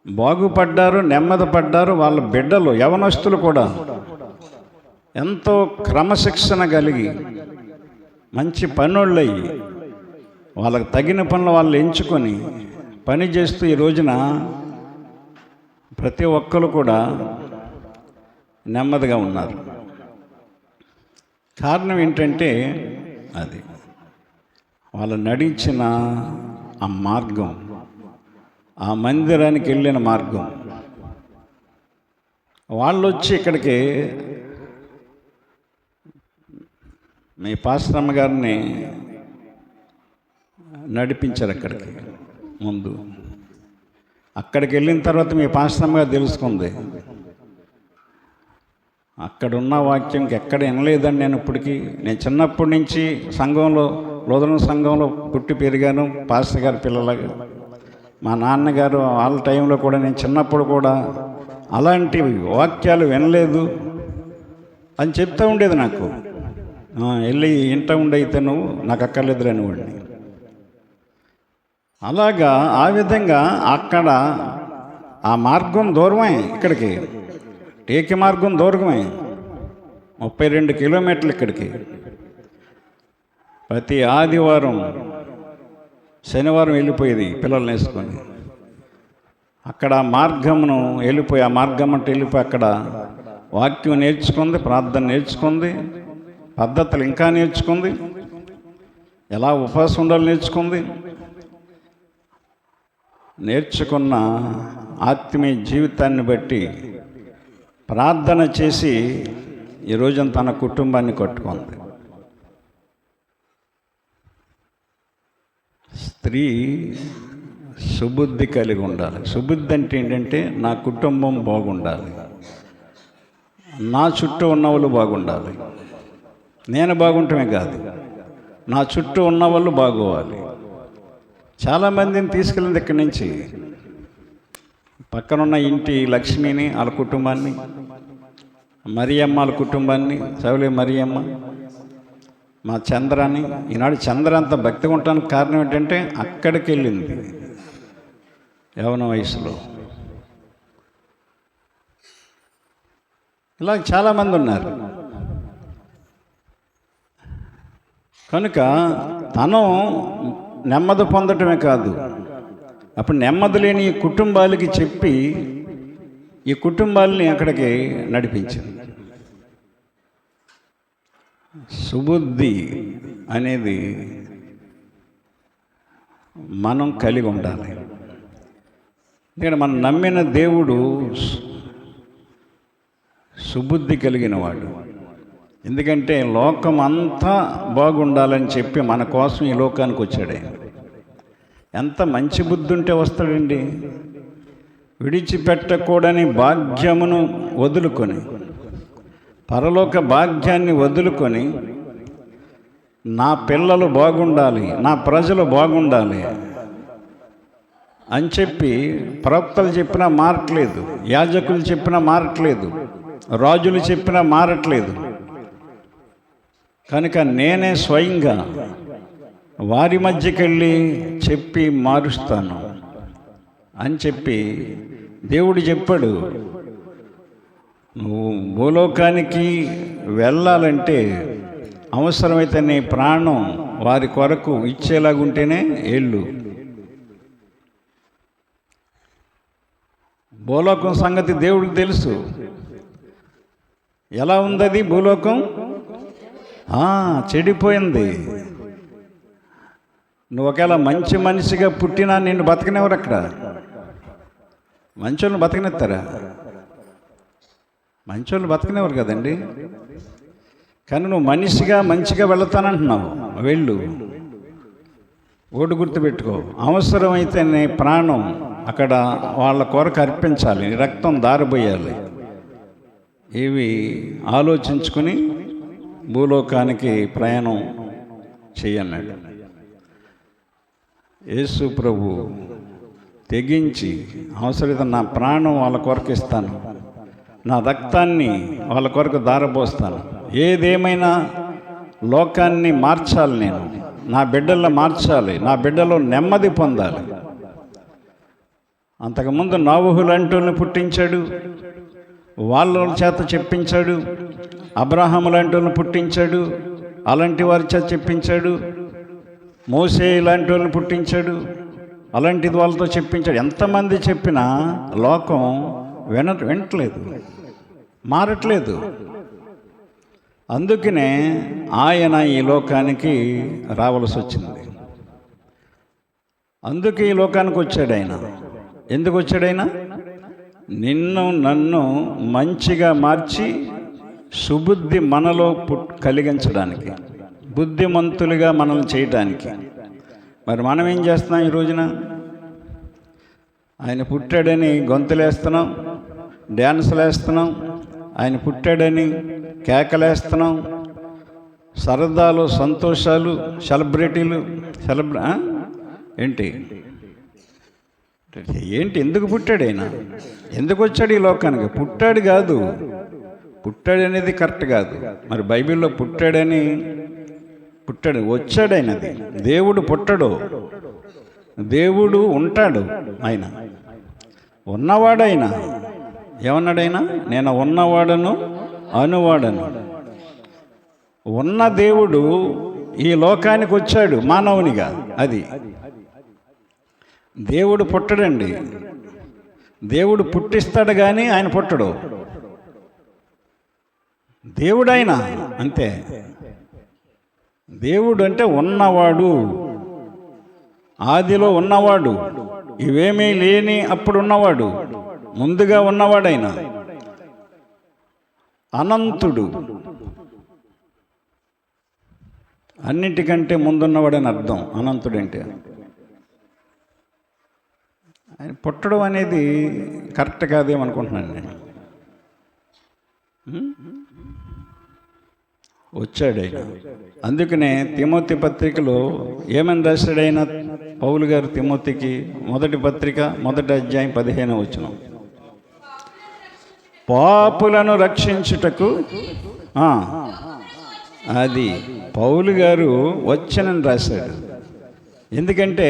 బాగుపడ్డారు, నెమ్మది పడ్డారు. వాళ్ళ బిడ్డలు, యవనస్తులు కూడా ఎంతో క్రమశిక్షణ కలిగి మంచి పనులయ్యి వాళ్ళకి తగిన పనులు వాళ్ళు ఎంచుకొని పని చేస్తూ ఈ రోజున ప్రతి ఒక్కరు కూడా నెమ్మదిగా ఉన్నారు. కారణం ఏంటంటే అది వాళ్ళు నడిచిన ఆ మార్గం, ఆ మందిరానికి వెళ్ళిన మార్గం. వాళ్ళు వచ్చి ఇక్కడికి మీ పాస్టమ్మ గారిని నడిపించారు. అక్కడికి ముందు అక్కడికి వెళ్ళిన తర్వాత మీ పాస్టమ్మ గారు తెలుసుకుంది అక్కడున్న వాక్యం ఎక్కడ వినలేదని. నేను ఇప్పటికీ, నేను చిన్నప్పటి నుంచి సంఘంలో, లోదన సంఘంలో పుట్టి పెరిగాను, పాస్టర్ గారి పిల్లలాగా. మా నాన్నగారు వాళ్ళ టైంలో కూడా నేను చిన్నప్పుడు కూడా అలాంటి వాక్యాలు వినలేదు అని చెప్తూ ఉండేది నాకు. వెళ్ళి ఇంట ఉండైతే నువ్వు నాకు అక్కర్లేదురా నువ్వండి. అలాగా ఆ విధంగా అక్కడ ఆ మార్గం దూరమే, ఇక్కడికి టేకి మార్గం దూరమే 32 కిలోమీటర్లు. ఇక్కడికి ప్రతి ఆదివారం శనివారం వెళ్ళిపోయేది పిల్లల్ని వేసుకొని. అక్కడ మార్గమును వెళ్ళిపోయి, ఆ మార్గం అంటే వెళ్ళిపోయి అక్కడ వాక్యం నేర్చుకుంది, ప్రార్థన నేర్చుకుంది, పద్ధతులు ఇంకా నేర్చుకుంది, ఎలా ఉపవాసం ఉండాలి నేర్చుకుంది. నేర్చుకున్న ఆత్మీయ జీవితాన్ని బట్టి ప్రార్థన చేసి ఈ రోజున తన కుటుంబాన్ని కట్టుకుంది. స్త్రీ సుబుద్ధి కలిగి ఉండాలి. సుబుద్ధి అంటే ఏంటంటే నా కుటుంబం బాగుండాలి, నా చుట్టూ ఉన్నవాళ్ళు బాగుండాలి, నేను బాగుంటమే కాదు నా చుట్టూ ఉన్నవాళ్ళు బాగోవాలి. చాలామందిని తీసుకెళ్ళింది ఇక్కడి నుంచి, పక్కనున్న ఇంటి లక్ష్మిని వాళ్ళ కుటుంబాన్ని, మరియమ్మ వాళ్ళ కుటుంబాన్ని, సౌలి మరియమ్మ, మా చంద్రాన్ని. ఈనాడు చంద్ర అంత భక్తిగా ఉండటానికి కారణం ఏంటంటే అక్కడికి వెళ్ళింది యవ్వన వయసులో. ఇలా చాలామంది ఉన్నారు. కనుక తను నెమ్మది పొందటమే కాదు, అప్పుడు నెమ్మది లేని ఈ కుటుంబాలకి చెప్పి ఈ కుటుంబాలని అక్కడికి నడిపించింది. సుబుద్ధి అనేది మనం కలిగి ఉండాలి. ఎందుకంటే మనం నమ్మిన దేవుడు సుబుద్ధి కలిగిన వాడు. ఎందుకంటే లోకం అంతా బాగుండాలని చెప్పి మన కోసం ఈ లోకానికి వచ్చాడు. ఎంత మంచి బుద్ధి ఉంటే వస్తాడండి. విడిచిపెట్టకూడని భాగ్యమును వదులుకొని, పరలోక భాగ్యాన్ని వదులుకొని, నా పిల్లలు బాగుండాలి, నా ప్రజలు బాగుండాలి అని చెప్పి ప్రవక్తలు చెప్పినా మారట్లేదు, యాజకులు చెప్పినా మారట్లేదు, రాజులు చెప్పినా మారట్లేదు. కనుక నేనే స్వయంగా వారి మధ్యకి వెళ్ళి చెప్పి మారుస్తాను అని చెప్పి దేవుడు చెప్పాడు. నువ్వు భూలోకానికి వెళ్ళాలంటే అవసరమైతే నీ ప్రాణం వారి కొరకు ఇచ్చేలాగుంటేనే వెళ్ళు. భూలోకం సంగతి దేవుడికి తెలుసు. ఎలా ఉంది భూలోకం? చెడిపోయింది. నువ్వు ఒకవేళ మంచి మనిషిగా పుట్టినా నిన్ను బతకనివ్వరు. అక్కడ మంచోళ్ళని బతకనిస్తారా? మంచోళ్ళు బతకనివ్వరు కదండి. కానీ నువ్వు మనిషిగా మంచిగా వెళతానంటున్నావు, వెళ్ళు. ఓటు గుర్తుపెట్టుకో, అవసరమైతే నీ ప్రాణం అక్కడ వాళ్ళ కొరకు అర్పించాలి, నీ రక్తం దారిపోయాలి. ఇవి ఆలోచించుకుని భూలోకానికి ప్రయాణం చేయన్నాడు. యేసు ప్రభు తెగించి అవసరమైతే నా ప్రాణం వాళ్ళ కొరకు ఇస్తాను, నా రక్తాన్ని వాళ్ళ కొరకు దారపోస్తాను, ఏదేమైనా లోకాన్ని మార్చాలి, నేను నా బిడ్డల్లో మార్చాలి, నా బిడ్డలో నెమ్మది పొందాలి. అంతకుముందు నోవహు లాంటి పుట్టించాడు, వాళ్ళ చేత చెప్పించాడు. అబ్రహాము లాంటి పుట్టించాడు, అలాంటి వారి చేత చెప్పించాడు. మోసే ఇలాంటి వాళ్ళని పుట్టించాడు, అలాంటిది వాళ్ళతో చెప్పించాడు. ఎంతమంది చెప్పినా లోకం వినట్లేదు, మారట్లేదు. అందుకనే ఆయన ఈ లోకానికి రావాల్సి వచ్చింది. అందుకే ఈ లోకానికి వచ్చాడు ఆయన. ఎందుకు వచ్చాడు ఆయన? నిన్ను నన్ను మంచిగా మార్చి సుబుద్ధి మనలో కలిగించడానికి, బుద్ధిమంతులుగా మనల్ని చేయడానికి. మరి మనం ఏం చేస్తున్నాం ఈ రోజున? ఆయన పుట్టాడని గొంతులేస్తున్నాం, డ్యాన్సులు వేస్తున్నాం, ఆయన పుట్టాడని కేకలేస్తున్నాం, సరదాలు, సంతోషాలు, సెలబ్రిటీలు. ఏంటి ఎందుకు పుట్టాడు ఆయన? ఎందుకు వచ్చాడు ఈ లోకానికి? పుట్టాడు కాదు, పుట్టాడు అనేది కరెక్ట్ కాదు. మరి బైబిల్లో పుట్టాడు, వచ్చాడైనది. దేవుడు పుట్టడు, దేవుడు ఉంటాడు. ఆయన ఉన్నవాడైన ఏమన్నాడైనా? నేను ఉన్నవాడను అనువాడను. ఉన్న దేవుడు ఈ లోకానికి వచ్చాడు మానవునిగా. అది దేవుడు పుట్టడండి. దేవుడు పుట్టిస్తాడు కానీ ఆయన పుట్టడు. దేవుడు ఆయన అంతే. దేవుడు అంటే ఉన్నవాడు, ఆదిలో ఉన్నవాడు, ఇవేమీ లేని అప్పుడు ఉన్నవాడు, ముందుగా ఉన్నవాడైనా. అనంతుడు, అన్నిటికంటే ముందున్నవాడని అర్థం అనంతుడంటే. ఆయన పుట్టడం అనేది కరెక్ట్ కాదేమనుకుంటున్నాను నేను. వచ్చాడు ఆయన. అందుకనే తిమోతి పత్రికలో ఏమని రాశాడు ఆయన, పౌలు గారు తిమోతికి? మొదటి పత్రిక 1వ అధ్యాయం 15వ వచనం, పాపులను రక్షించుటకు. అది పౌలు గారు వచ్చనని రాశాడు. ఎందుకంటే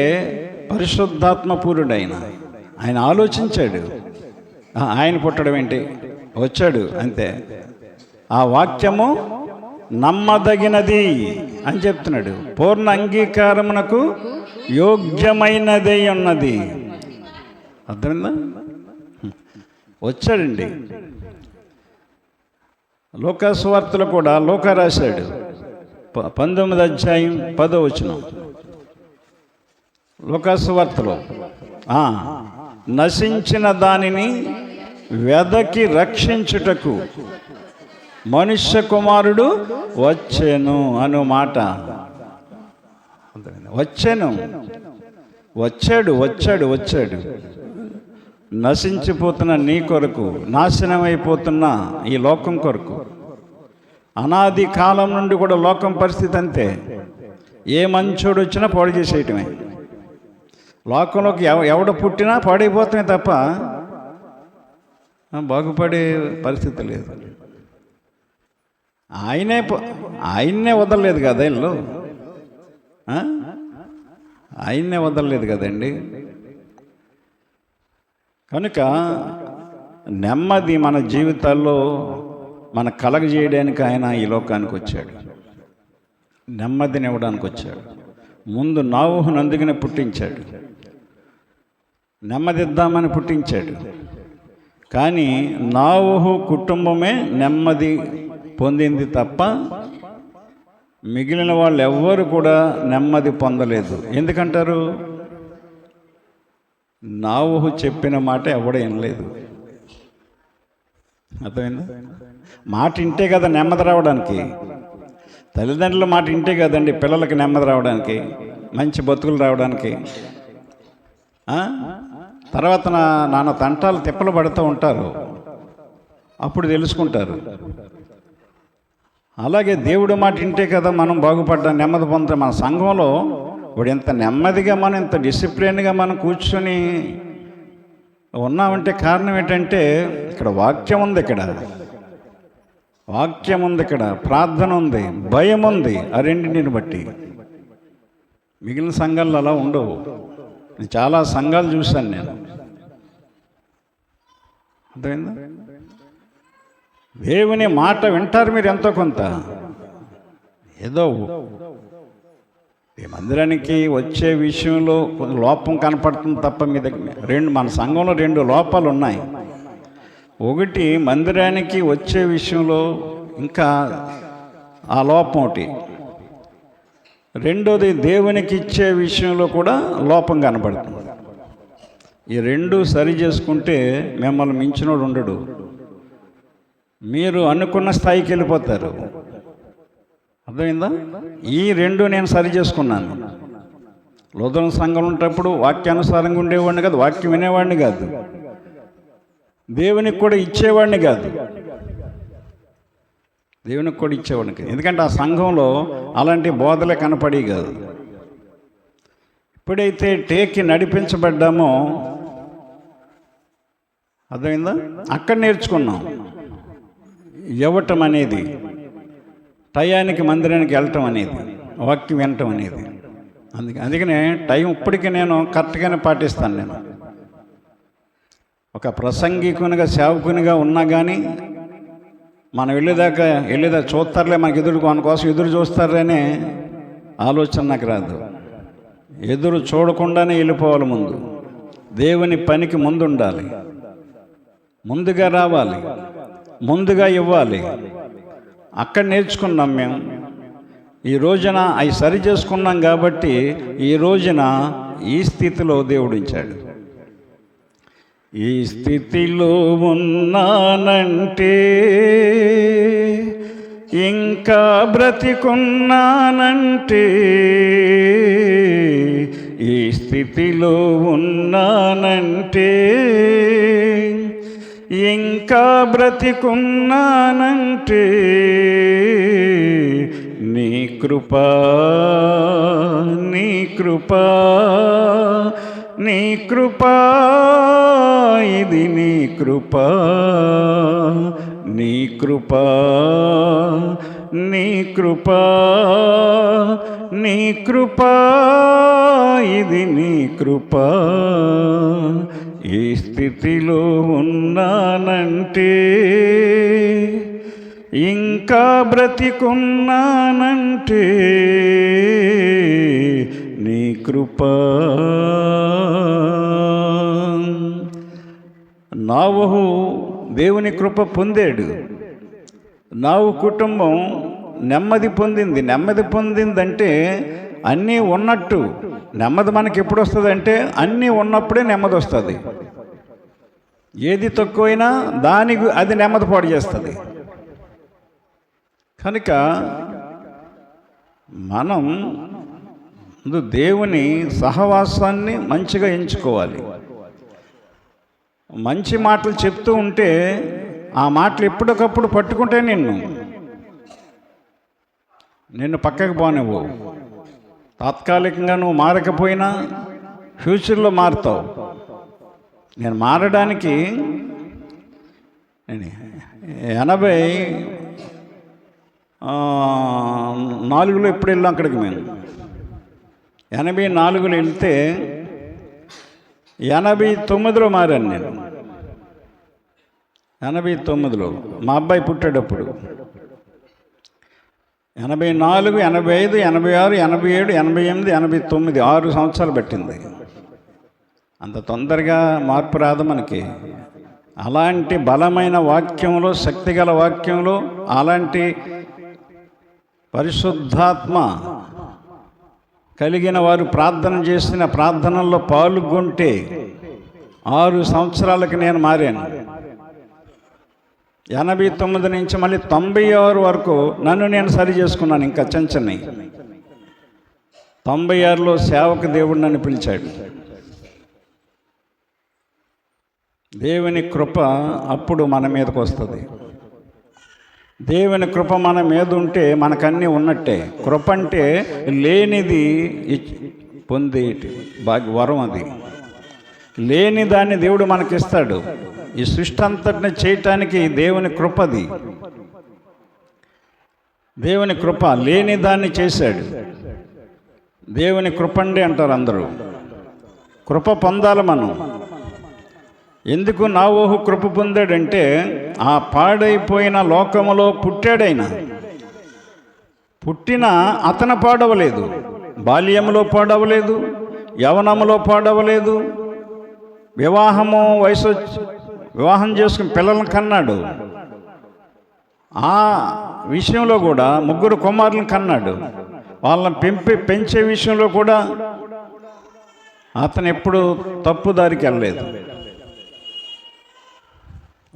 పరిశుద్ధాత్మ పూరుడు ఆయన ఆలోచించాడు. ఆయన పుట్టడం ఏంటి, వచ్చాడు అంతే. ఆ వాక్యము నమ్మదగినది అని చెప్తున్నాడు. పూర్ణ అంగీకారమునకు యోగ్యమైనదై ఉన్నది. అర్థమైందా? వచ్చాడండి. లూకా సువార్తలో కూడా లూకా రాశాడు 19వ అధ్యాయం 10వ వచనం. లూకా సువార్తలో నశించిన దానిని వెదకి రక్షించుటకు మనుష్య కుమారుడు వచ్చెను అను మాట. వచ్చాను, వచ్చాడు వచ్చాడు వచ్చాడు నశించిపోతున్న నీ కొరకు, నాశనమైపోతున్న ఈ లోకం కొరకు. అనాది కాలం నుండి కూడా లోకం పరిస్థితి అంతే. ఏ మంచోడు వచ్చినా పాడు చేసేయటమే. లోకంలోకి ఎవడ పుట్టినా పాడైపోతామే తప్ప బాగుపడే పరిస్థితి లేదు. ఆయన్నే వదలలేదు కదా ఇల్లు, ఆయన్నే వదలలేదు కదండి. కనుక నెమ్మది మన జీవితాల్లో మన కలగజేయడానికి ఆయన ఈ లోకానికి వచ్చాడు. నెమ్మదిని ఇవ్వడానికి వచ్చాడు. ముందు నోవహును అందుకనే పుట్టించాడు, నెమ్మదిద్దామని పుట్టించాడు. కానీ నోవహు కుటుంబమే నెమ్మది పొందింది తప్ప మిగిలిన వాళ్ళు ఎవ్వరు కూడా నెమ్మది పొందలేదు. ఎందుకంటారు? నోవహు చెప్పిన మాట ఎవడూ వినలేదు. అర్థమైందా? మాట వింటే కదా నెమ్మది రావడానికి. తల్లిదండ్రుల మాట వింటే కదండి పిల్లలకి నెమ్మది రావడానికి, మంచి బతుకులు రావడానికి. తర్వాత నాన్న తంటాలు తిప్పలు పడుతూ ఉంటారు, అప్పుడు తెలుసుకుంటారు. అలాగే దేవుడి మాట వింటే కదా మనం బాగుపడ్డా, నెమ్మది పొందుతాం. మన సంఘంలో ఇప్పుడు ఇంత నెమ్మదిగా మనం, ఇంత డిసిప్లిన్గా మనం కూర్చొని ఉన్నామంటే కారణం ఏంటంటే ఇక్కడ వాక్యం ఉంది, ఇక్కడ వాక్యం ఉంది, ఇక్కడ ప్రార్థన ఉంది, భయం ఉంది. ఆ రెండింటిని బట్టి. మిగిలిన సంఘాలు అలా ఉండవు. చాలా సంఘాలు చూశాను నేను. అర్థమైందా? దేవుని మాట వింటారు మీరు ఎంతో కొంత. ఏదో ఈ మందిరానికి వచ్చే విషయంలో లోపం కనపడుతుంది తప్ప మీ దగ్గర మన సంఘంలో 2 లోపాలు ఉన్నాయి. ఒకటి మందిరానికి వచ్చే విషయంలో ఇంకా ఆ లోపం ఒకటి. రెండోది దేవునికి ఇచ్చే విషయంలో కూడా లోపం కనపడుతుంది. ఈ 2 సరి చేసుకుంటే మిమ్మల్ని మించినోడు ఉండడు. మీరు అనుకున్న స్థాయికి వెళ్ళిపోతారు. అర్థమైందా? ఈ 2 నేను సరి చేసుకున్నాను. లోదన సంఘం ఉన్నప్పుడు వాక్యానుసారంగా ఉండేవాడిని కాదు, వాక్యం వినేవాడిని కాదు, దేవునికి కూడా ఇచ్చేవాడిని కాదు. దేవునికి కూడా ఇచ్చేవాడిని కాదు. ఎందుకంటే ఆ సంఘంలో అలాంటి బోధలే కనపడి కాదు. ఎప్పుడైతే టేకి నడిపించబడ్డామో, అర్థమైందా, అక్కడ నేర్చుకున్నాం ఇవ్వటం అనేది, టయానికి మందిరానికి వెళ్ళటం అనేది, వాక్యం వినటం అనేది. అందుకనే టైం ఇప్పటికీ నేను కరెక్ట్గానే పాటిస్తాను. నేను ఒక ప్రసంగికునిగా సేవకునిగా ఉన్నా కానీ మనం వెళ్ళేదాకా చూస్తారులే, మన కోసం ఎదురు చూస్తారనే ఆలోచన నాకు రాదు. ఎదురు చూడకుండానే వెళ్ళిపోవాలి. ముందు దేవుని పనికి ముందు ఉండాలి, ముందుగా రావాలి, ముందుగా ఇవ్వాలి. అక్కడ నేర్చుకున్నాం మేము. ఈ రోజున అవి సరి చేసుకున్నాం కాబట్టి ఈ రోజున ఈ స్థితిలో దేవుడు ఉంచాడు. ఈ స్థితిలో ఉన్నానంటే, ఇంకా బ్రతికున్నానంటే, ఈ స్థితిలో ఉన్నానంటే, ఇంకా బ్రతికున్నానంటే, నీ కృపా, నీ కృపా, నీ కృపా, ఇది నీ కృపా, నీ కృపా, నీ కృపా, నీ కృపా, ఇది నీ కృపా. ఈ స్థితిలో ఉన్నానంటే, ఇంకా బ్రతికున్నానంటే, నీ కృపా. నోవహు దేవుని కృప పొందాడు. నోవహు కుటుంబం నెమ్మది పొందింది. నెమ్మది పొందిందంటే అన్నీ ఉన్నట్టు. నెమ్మది మనకి ఎప్పుడు వస్తుంది అంటే అన్నీ ఉన్నప్పుడే నెమ్మది వస్తుంది. ఏది తక్కువైనా దానికి అది నెమ్మది పాడు చేస్తుంది. కనుక మనం దేవుని సహవాసాన్ని మంచిగా ఎంచుకోవాలి. మంచి మాటలు చెప్తూ ఉంటే ఆ మాటలు ఎప్పటికప్పుడు పట్టుకుంటే నిన్ను పక్కకు పోనివ్వు. తాత్కాలికంగా నువ్వు మారకపోయినా ఫ్యూచర్లో మారుతావు. నేను మారడానికి 84లో ఎప్పుడు వెళ్ళాం అక్కడికి. మేము 84లో వెళ్తే 89లో మారాను. నేను 89లో మా అబ్బాయి పుట్టాడప్పుడు. 84, 85, 86, 87, 88, 89 6 సంవత్సరాలు పట్టింది. అంత తొందరగా మార్పు రాదు మనకి. అలాంటి బలమైన వాక్యంలో, శక్తిగల వాక్యంలో, అలాంటి పరిశుద్ధాత్మ కలిగిన వారు ప్రార్థన చేసిన ప్రార్థనల్లో పాల్గొంటే 6 సంవత్సరాలకి నేను మారాను. 89 నుంచి మళ్ళీ 96 వరకు నన్ను నేను సరి చేసుకున్నాను. ఇంకా చెంచని 96లో సేవకు దేవుడు నన్ను పిలిచాడు. దేవుని కృప అప్పుడు మన మీదకు వస్తుంది. దేవుని కృప మన మీద ఉంటే మనకన్నీ ఉన్నట్టే. కృప అంటే లేనిది పొందేటి వరం. అది లేని దాన్ని దేవుడు మనకిస్తాడు. ఈ సృష్టి అంతటిని చేయటానికి దేవుని కృపది. దేవుని కృప లేని దాన్ని చేశాడు. దేవుని కృపండి అంటారు అందరూ. కృప పొందాలి మనం. ఎందుకు నోవహు కృప పొందాడంటే ఆ పాడైపోయిన లోకములో పుట్టాడైనా. పుట్టిన అతను పాడవలేదు. బాల్యములో పాడవలేదు, యవనములో పాడవలేదు. వివాహం చేసుకుని పిల్లలను కన్నాడు. ఆ విషయంలో కూడా 3 కుమారులను కన్నాడు. వాళ్ళని పెంచే విషయంలో కూడా అతను ఎప్పుడు తప్పుదారికి వెళ్ళలేదు.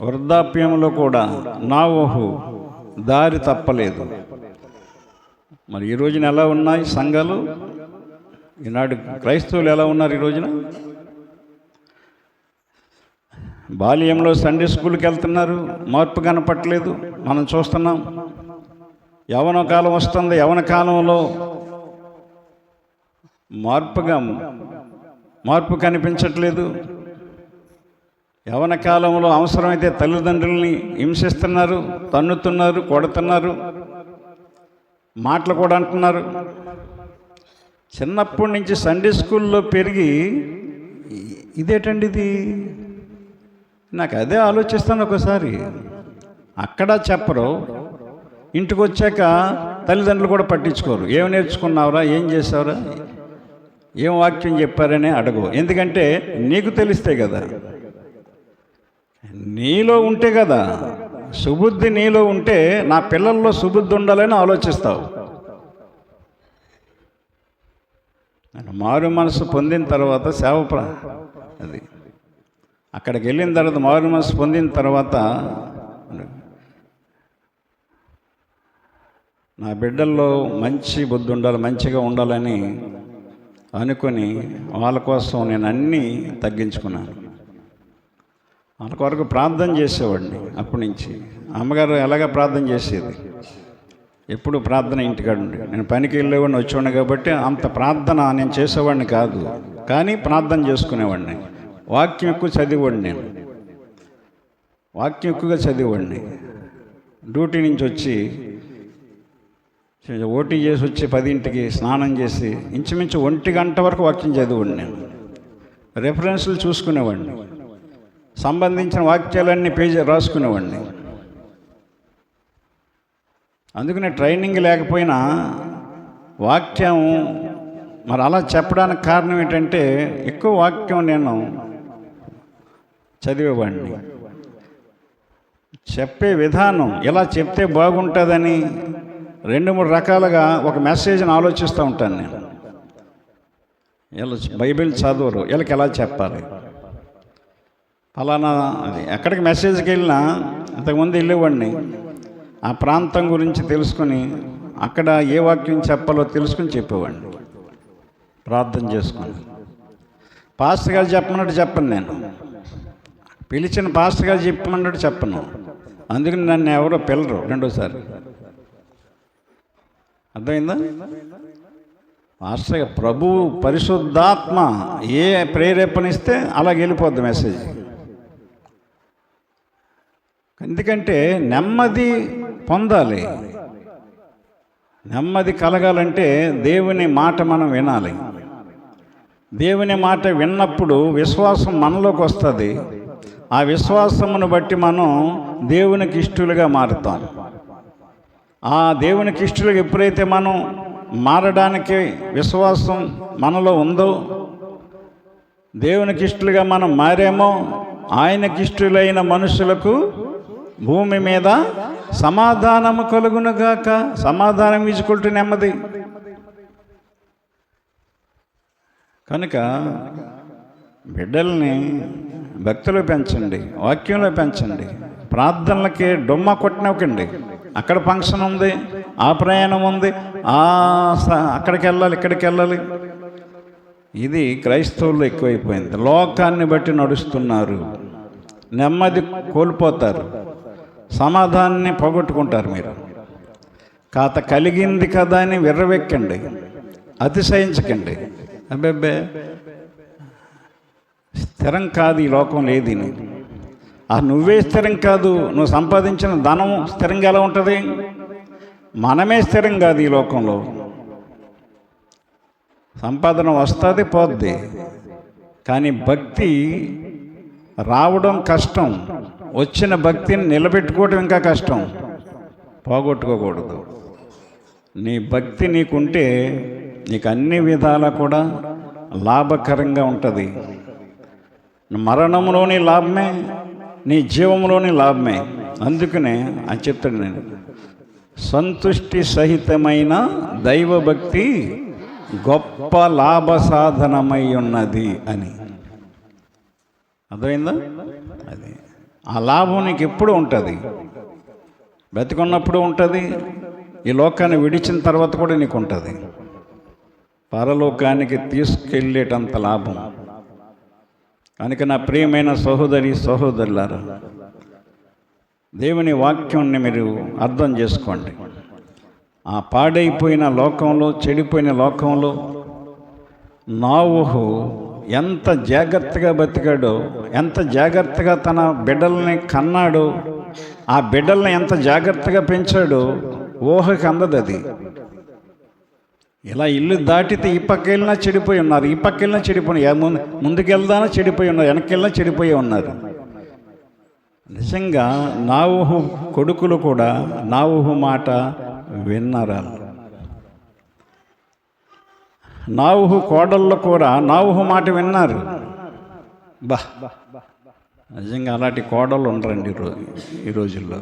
వృద్ధాప్యంలో కూడా నోవహు దారి తప్పలేదు. మరి ఈ రోజున ఎలా ఉన్నాయి సంఘాలు? ఈనాడు క్రైస్తవులు ఎలా ఉన్నారు ఈ రోజున? బాల్యంలో సండే స్కూల్కి వెళ్తున్నారు, మార్పు కనపట్లేదు. మనం చూస్తున్నాం. యవన కాలం వస్తుంది, యవన కాలంలో మార్పు కనిపించట్లేదు. యవన కాలంలో అవసరమైతే తల్లిదండ్రుల్ని హింసిస్తున్నారు, తన్నుతున్నారు, కొడుతున్నారు, మాటలు కూడా అంటున్నారు. చిన్నప్పటి నుంచి సండే స్కూల్లో పెరిగి ఇదేటండి ఇది? నాకు అదే ఆలోచిస్తాను ఒకసారి. అక్కడ చెప్పరు, ఇంటికి వచ్చాక తల్లిదండ్రులు కూడా పట్టించుకోరు. ఏం నేర్చుకున్నావురా, ఏం చేసావురా, ఏం వాక్యం చెప్పారని అడగవు. ఎందుకంటే నీకు తెలిస్తే కదా, నీలో ఉంటే కదా. సుబుద్ధి నీలో ఉంటే నా పిల్లల్లో సుబుద్ధి ఉండాలని ఆలోచిస్తావు. మారు మనసు పొందిన తర్వాత అది అక్కడికి వెళ్ళిన తర్వాత మారు మనసు పొందిన తర్వాత నా బిడ్డల్లో మంచి బుద్ధి ఉండాలి, మంచిగా ఉండాలని అనుకొని వాళ్ళ కోసం నేను అన్నీ తగ్గించుకున్నాను. వాళ్ళ కొరకు ప్రార్థన చేసేవాడిని. అప్పటి నుంచి అమ్మగారు ఎలాగ ప్రార్థన చేసేది, ఎప్పుడు ప్రార్థన ఇంటికాడ ఉండి, నేను పనికి వెళ్ళేవాడిని వచ్చేవాడిని కాబట్టి అంత ప్రార్థన నేను చేసేవాడిని కాదు, కానీ ప్రార్థన చేసుకునేవాడిని. వాక్యం ఎక్కువ చదివేవాడిని, నేను వాక్యం ఎక్కువగా చదివేవాడిని. డ్యూటీ నుంచి వచ్చి ఓటీ చేసి వచ్చి 10ంటికి స్నానం చేసి ఇంచుమించు 1 గంట వరకు వాక్యం చదివాడిని. నేను రెఫరెన్స్లు చూసుకునేవాడిని, సంబంధించిన వాక్యాలన్నీ పేజీ రాసుకునేవాడిని. అందుకనే ట్రైనింగ్ లేకపోయినా వాక్యం మరి అలా చెప్పడానికి కారణం ఏంటంటే ఎక్కువ వాక్యం నేను చదివేవాడిని. చెప్పే విధానం ఇలా చెప్తే బాగుంటుందని 2-3 రకాలుగా ఒక మెసేజ్ని ఆలోచిస్తూ ఉంటాను నేను. వీళ్ళు బైబిల్ చదవరు, వీళ్ళకి ఎలా చెప్పాలి, ఫలానా అది ఎక్కడికి మెసేజ్కి వెళ్ళినా ఇంతకుముందు వెళ్ళేవాడిని. ఆ ప్రాంతం గురించి తెలుసుకొని అక్కడ ఏ వాక్యం చెప్పాలో తెలుసుకొని చెప్పేవాడిని, ప్రార్థన చేసుకొని. పాస్టర్ గారు చెప్పమన్నట్టు చెప్పను, నేను పిలిచిన పాస్టర్ గారు చెప్పమన్నట్టు చెప్పను. అందుకని నన్ను ఎవరో పిల్లరు రెండోసారి. అర్థమైందా? పాస్టర్ ప్రభు పరిశుద్ధాత్మ ఏ ప్రేరేపణ ఇస్తే అలాగ వెళ్ళిపోద్ది మెసేజ్. ఎందుకంటే నెమ్మది పొందాలి, నెమ్మది కలగాలంటే దేవుని మాట మనం వినాలి. దేవుని మాట విన్నప్పుడు విశ్వాసం మనలోకి వస్తుంది. ఆ విశ్వాసమును బట్టి మనం దేవునికి ఇష్టలుగా మారుతాం. ఆ దేవునికి ఇష్టలుగా ఎప్పుడైతే మనం మారడానికి విశ్వాసం మనలో ఉందో, దేవునికి ఇష్టలుగా మనం మారేమో, ఆయనకి ఇష్టలైన మనుషులకు భూమి మీద సమాధానము కలుగునుగాక. సమాధానం ఈజ్వల్ టు నెమ్మది. కనుక బిడ్డల్ని భక్తిలో పెంచండి, వాక్యంలో పెంచండి. ప్రార్థనలకి డొమ్మ కొట్టినవ్వకండి. అక్కడ ఫంక్షన్ ఉంది, ఆ ప్రయాణం ఉంది, అక్కడికి వెళ్ళాలి, ఇక్కడికి వెళ్ళాలి. ఇది క్రైస్తవుల్లో ఎక్కువైపోయింది. లోకాన్ని బట్టి నడుస్తున్నారు, నెమ్మది కోల్పోతారు, సమాధానాన్ని పోగొట్టుకుంటారు. మీరు కాత కలిగింది కదా అని విర్రవెక్కండి, అతిశయించకండి. అబ్బెబ్బే స్థిరం కాదు ఈ లోకం లేది. నువ్వే స్థిరం కాదు, నువ్వు సంపాదించిన ధనం స్థిరంగా ఎలా ఉంటుంది? మనమే స్థిరం కాదు ఈ లోకంలో. సంపాదన వస్తుంది, పోద్ది, కానీ భక్తి రావడం కష్టం. వచ్చిన భక్తిని నిలబెట్టుకోవడం ఇంకా కష్టం. పోగొట్టుకోకూడదు. నీ భక్తి నీకుంటే నీకు అన్ని విధాలా కూడా లాభకరంగా ఉంటుంది. మరణంలోని లాభమే, నీ జీవంలోని లాభమే. అందుకనే అని చెప్తాడు నేను, సంతుష్టి సహితమైన దైవభక్తి గొప్ప లాభ సాధనమై ఉన్నది అని. అర్థమైందా? అది ఆ లాభం నీకు ఎప్పుడు ఉంటుంది, బ్రతికున్నప్పుడు ఉంటుంది, ఈ లోకాన్ని విడిచిన తర్వాత కూడా నీకు ఉంటుంది. పరలోకానికి తీసుకెళ్ళేటంత లాభం. కనుక నా ప్రియమైన సహోదరి సహోదరులారా, దేవుని వాక్యాన్ని మీరు అర్థం చేసుకోండి. ఆ పాడైపోయిన లోకంలో, చెడిపోయిన లోకంలో నోవహు ఎంత జాగ్రత్తగా బతికాడో, ఎంత జాగ్రత్తగా తన బిడ్డల్ని కన్నాడో, ఆ బిడ్డల్ని ఎంత జాగ్రత్తగా పెంచాడో ఊహకి అందదు. అది ఇలా ఇల్లు దాటితే ఈ పక్క వెళ్ళినా చెడిపోయి ఉన్నారు, ఈ పక్క వెళ్ళినా చెడిపోయి, ముందుకెళ్దానా చెడిపోయి ఉన్నారు, వెనక్కి వెళ్ళినా చెడిపోయి ఉన్నారు. నిజంగా నోవహు కొడుకులు కూడా నోవహు మాట విన్నారా? నోవహు కోడళ్ళు కూడా నోవహు మాట విన్నారు. నిజంగా అలాంటి కోడళ్ళు ఉండరండి ఈ రోజుల్లో.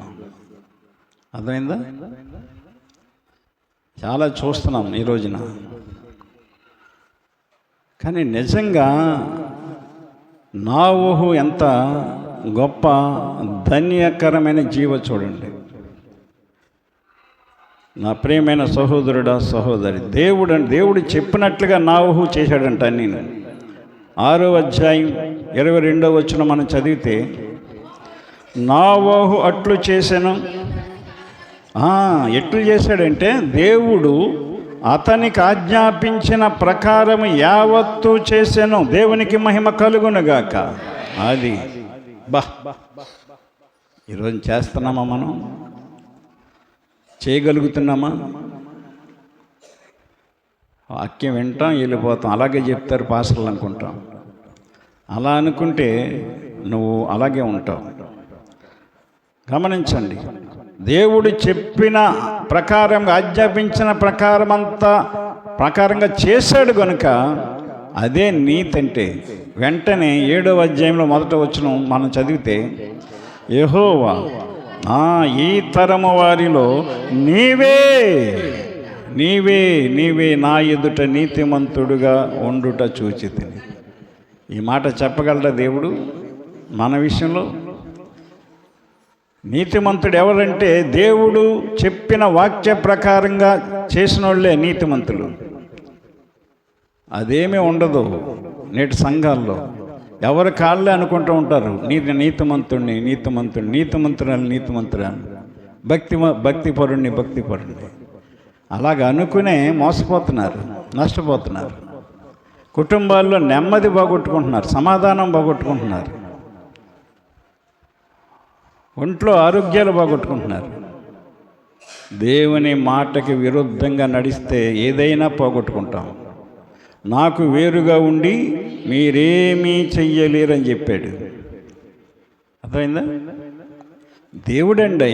అర్థమైందా? చాలా చూస్తున్నాం ఈ రోజున. కానీ నిజంగా నోవహు ఎంత గొప్ప ధన్యకరమైన జీవ చూడండి. నా ప్రియమైన సహోదరుడా, సహోదరి, దేవుడు చెప్పినట్లుగా నోవహు చేశాడంట. నేను 6వ అధ్యాయం 22వ వచనం మనం చదివితే, నోవహు అట్లు చేశాను. ఎట్లు చేశాడంటే, దేవుడు అతనికి ఆజ్ఞాపించిన ప్రకారం యావత్తు చేశాను. దేవునికి మహిమ కలుగునుగాక. అది ఈరోజు చేస్తున్నామా? మనం చేయగలుగుతున్నామా? వాక్యం వింటాం, వెళ్ళిపోతాం, అలాగే చెప్తారు పాస్టర్లు అనుకుంటాం. అలా అనుకుంటే నువ్వు అలాగే ఉంటావు. గమనించండి, దేవుడు చెప్పిన ప్రకారంగా, ఆజ్ఞాపించిన ప్రకారంగా చేశాడు కనుక అదే నీతి. అంటే వెంటనే 7వ అధ్యాయంలో 1వ వచనం మనం చదివితే, యెహోవా ఈ తరము వారిలో నీవే నా ఎదుట నీతిమంతుడుగా ఉండుట చూచితిని. ఈ మాట చెప్పగలరా దేవుడు మన విషయంలో? నీతిమంతుడు ఎవరంటే, దేవుడు చెప్పిన వాక్య ప్రకారంగా చేసిన వాళ్ళే నీతిమంతులు. అదేమీ ఉండదు నేటి సంఘాల్లో. ఎవరి కాళ్ళే అనుకుంటూ ఉంటారు, నీతిమంతురాలు, భక్తిపరుణ్ణి. అలాగ అనుకునే మోసపోతున్నారు, నష్టపోతున్నారు. కుటుంబాల్లో నెమ్మది పోగొట్టుకుంటున్నారు, సమాధానం పోగొట్టుకుంటున్నారు, ఒంట్లో ఆరోగ్యాలు పోగొట్టుకుంటున్నారు. దేవుని మాటకి విరుద్ధంగా నడిస్తే ఏదైనా పోగొట్టుకుంటాం. నాకు వేరుగా ఉండి మీరేమీ చెయ్యలేరని చెప్పాడు. అర్థమైందా? దేవుడండి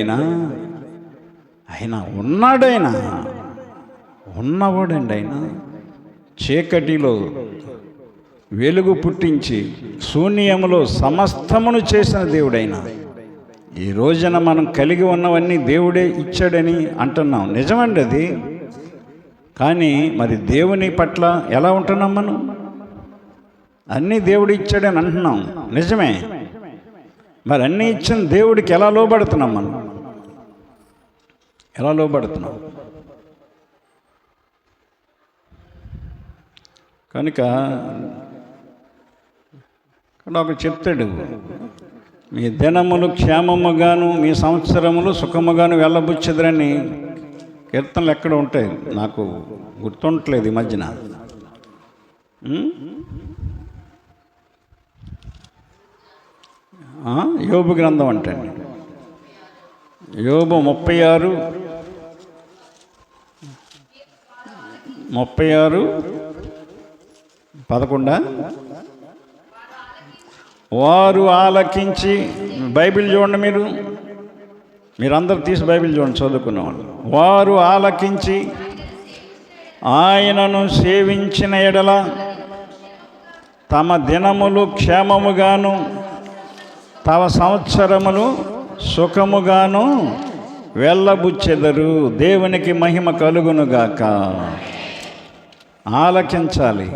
ఆయన ఉన్నవాడండి. ఆయన చీకటిలో వెలుగు పుట్టించి శూన్యములో సమస్తమును చేసిన దేవుడైన. ఈ రోజున మనం కలిగి ఉన్నవన్నీ దేవుడే ఇచ్చాడని అంటున్నాం, నిజమండి అది. కానీ మరి దేవుని పట్ల ఎలా ఉంటున్నాం మనం? అన్నీ దేవుడు ఇచ్చాడని అంటున్నాం, నిజమే. మరి అన్నీ ఇచ్చిన దేవుడికి ఎలా లోబడుతున్నాం మనం? ఎలా లోబడుతున్నాం? కనుక ఇక్కడ ఒక చెప్తాడు, మీ దినములు క్షేమముగాను మీ సంవత్సరములు సుఖముగాను వెళ్ళబుచ్చదురని. కీర్తనలు ఎక్కడ ఉంటాయి, నాకు గుర్తుండట్లేదు ఈ మధ్యన. యోబు గ్రంథం అంటండి, యోబు 36:11. వారు ఆలకించి, బైబిల్ చూడండి, మీరందరూ తీసి బైబిల్ చూడండి, చదువుకున్నవాళ్ళు. వారు ఆలకించి ఆయనను సేవించిన ఎడల తమ దినములు క్షేమముగాను తమ సంవత్సరములు సుఖముగాను వెళ్ళబుచ్చెదరు. దేవునికి మహిమ కలుగునుగాక. ఆలకించాలి,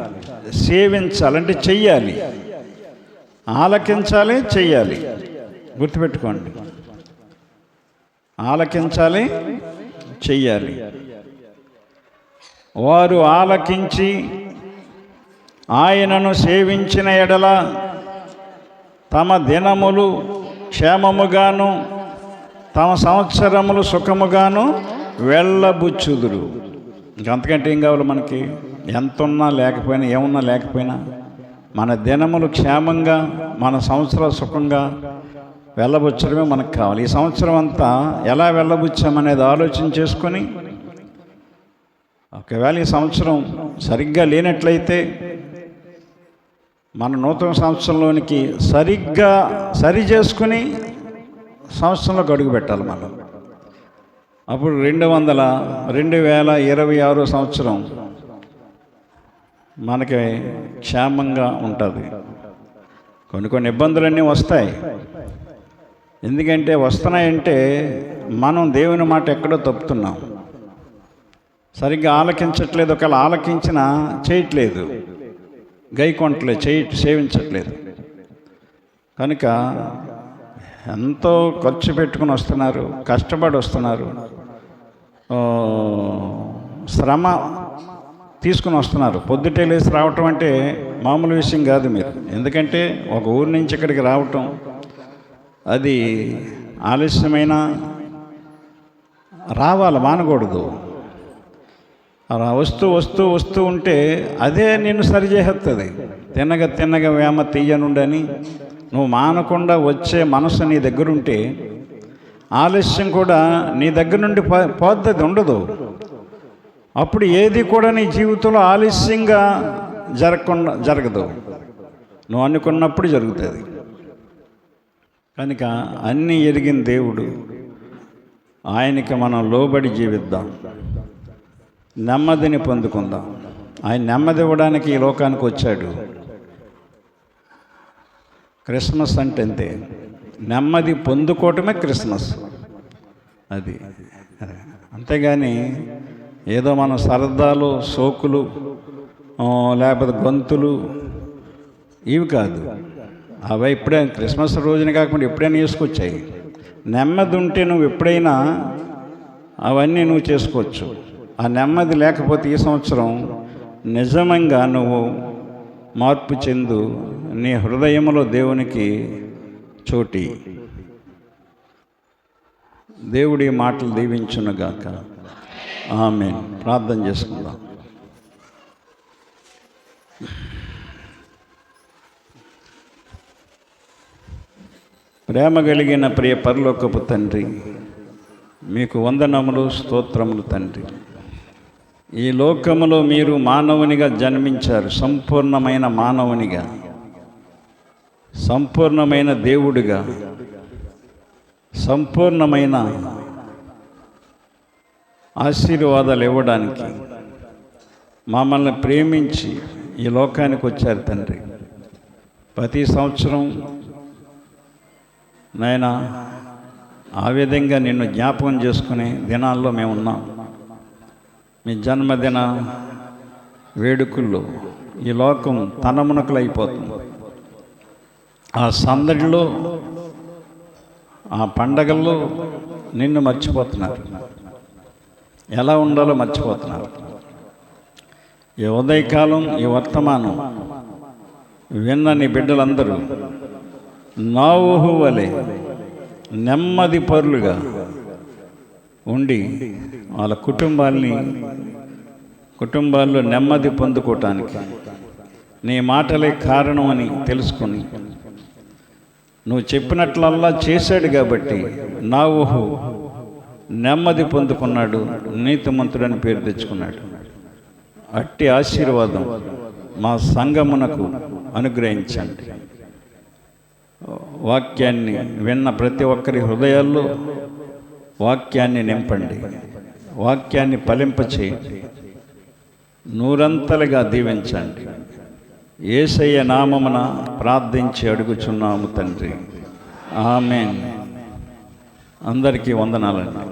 సేవించాలంటే చెయ్యాలి. ఆలకించాలి, చెయ్యాలి. గుర్తుపెట్టుకోండి, ఆలకించాలి, చెయ్యాలి. వారు ఆలకించి ఆయనను సేవించిన ఎడల తమ దినములు క్షేమముగాను తమ సంవత్సరములు సుఖముగాను వెళ్ళబుచ్చుదురు. ఇంకంతకంటే ఏం కావాలి మనకి? ఎంతున్నా లేకపోయినా, ఏమున్నా లేకపోయినా, మన దినములు క్షేమంగా, మన సంవత్సరాలు సుఖంగా వెళ్ళబుచ్చడమే మనకు కావాలి. ఈ సంవత్సరం అంతా ఎలా వెళ్ళబుచ్చామనేది ఆలోచన చేసుకొని, ఒకవేళ ఈ సంవత్సరం సరిగ్గా లేనట్లయితే మన నూతన సంవత్సరంలోనికి సరిగ్గా సరి చేసుకుని సంవత్సరంలోకి అడుగు పెట్టాలి మనం. అప్పుడు 2026 సంవత్సరం మనకి క్షేమంగా ఉంటుంది. కొన్ని ఇబ్బందులన్నీ వస్తాయి. ఎందుకంటే వస్తున్నాయంటే మనం దేవుని మాట ఎక్కడో తప్పుతున్నాం, సరిగ్గా ఆలకించట్లేదు. ఒకవేళ ఆలకించినా చేయట్లేదు, గైకొంటలేదు, సేవించట్లేదు. కనుక ఎంతో ఖర్చు పెట్టుకుని వస్తున్నారు, కష్టపడి వస్తున్నారు, శ్రమ తీసుకుని వస్తున్నారు. పొద్దుటే లేచి రావటం అంటే మామూలు విషయం కాదు మీరు. ఎందుకంటే ఒక ఊరి నుంచి ఇక్కడికి రావటం అది ఆలస్యమైన రావాలి, మానకూడదు. అలా వస్తూ వస్తూ వస్తూ ఉంటే అదే నిన్ను సరిచేస్తుంది. తిన్నగా తిన్నగా వేమ తీయనుండని నువ్వు మానకుండా వచ్చే మనసు నీ దగ్గరుంటే ఆలస్యం కూడా నీ దగ్గర నుండి పోద్దది ఉండదు. అప్పుడు ఏది కూడా నీ జీవితంలో ఆలస్యంగా జరగదు, నువ్వు అనుకున్నప్పుడు జరుగుతుంది. కనుక అన్నీ ఎరిగిన దేవుడు, ఆయనకి మనం లోబడి జీవిద్దాం, నెమ్మదిని పొందుకుందాం. ఆయన నెమ్మది ఇవ్వడానికి ఈ లోకానికి వచ్చాడు. క్రిస్మస్ అంటే అంతే, నెమ్మది పొందుకోవటమే క్రిస్మస్. అది అంతేగాని ఏదో మన సరదాలు, సోకులు, లేకపోతే గొంతులు ఇవి కాదు. అవి ఇప్పుడే క్రిస్మస్ రోజున కాకుండా ఎప్పుడైనా వేసుకొచ్చాయి. నెమ్మది ఉంటే నువ్వు ఎప్పుడైనా అవన్నీ నువ్వు చేసుకోవచ్చు. ఆ నెమ్మది లేకపోతే ఈ సంవత్సరం నిజంగా నువ్వు మార్పు చెందు, నీ హృదయంలో దేవునికి చోటి. దేవుడి మాటలు దీవించునుగాక. ఆమేన్. ప్రార్థన చేసుకుందాం. ప్రేమ కలిగిన ప్రియ పరలోకపు తండ్రి, మీకు వందనములు, స్తోత్రములు తండ్రి. ఈ లోకములో మీరు మానవునిగా జన్మించారు, సంపూర్ణమైన మానవునిగా, సంపూర్ణమైన దేవుడిగా, సంపూర్ణమైన ఆశీర్వాదాలు ఇవ్వడానికి మమ్మల్ని ప్రేమించి ఈ లోకానికి వచ్చారు తండ్రి. ప్రతి సంవత్సరం నాయన ఆ విధంగా నిన్ను జ్ఞాపకం చేసుకునే దినాల్లో మేము ఉన్నాం. మీ జన్మదిన వేడుకల్లో ఈ లోకం తనమునకలైపోతుంది. ఆ సందడిలో, ఆ పండగల్లో నిన్ను మర్చిపోతున్నారు, ఎలా ఉండాలో మర్చిపోతున్నారు. ఈ ఉదయకాలం, ఈ వర్తమానం విన్న నీ బిడ్డలందరూ నోవహు వలె నెమ్మది పరులుగా ఉండి వాళ్ళ కుటుంబాల్లో నెమ్మది పొందుకోవటానికి నీ మాటలే కారణం అని తెలుసుకొని నువ్వు చెప్పినట్లల్లా చేశాడు కాబట్టి నోవహు నెమ్మది పొందుకున్నాడు, నీతిమంతుడని పేరు తెచ్చుకున్నాడు. అట్టి ఆశీర్వాదం మా సంఘమునకు అనుగ్రహించండి. వాక్యాన్ని విన్న ప్రతి ఒక్కరి హృదయాల్లో వాక్యాన్ని నింపండి, వాక్యాన్ని ఫలింపచేయండి, నూరంతలుగా దీవించండి. యేసయ్య నామమున ప్రార్థించి అడుగుచున్నాము తండ్రి. ఆమేన్. అందరికీ వందనాలండి.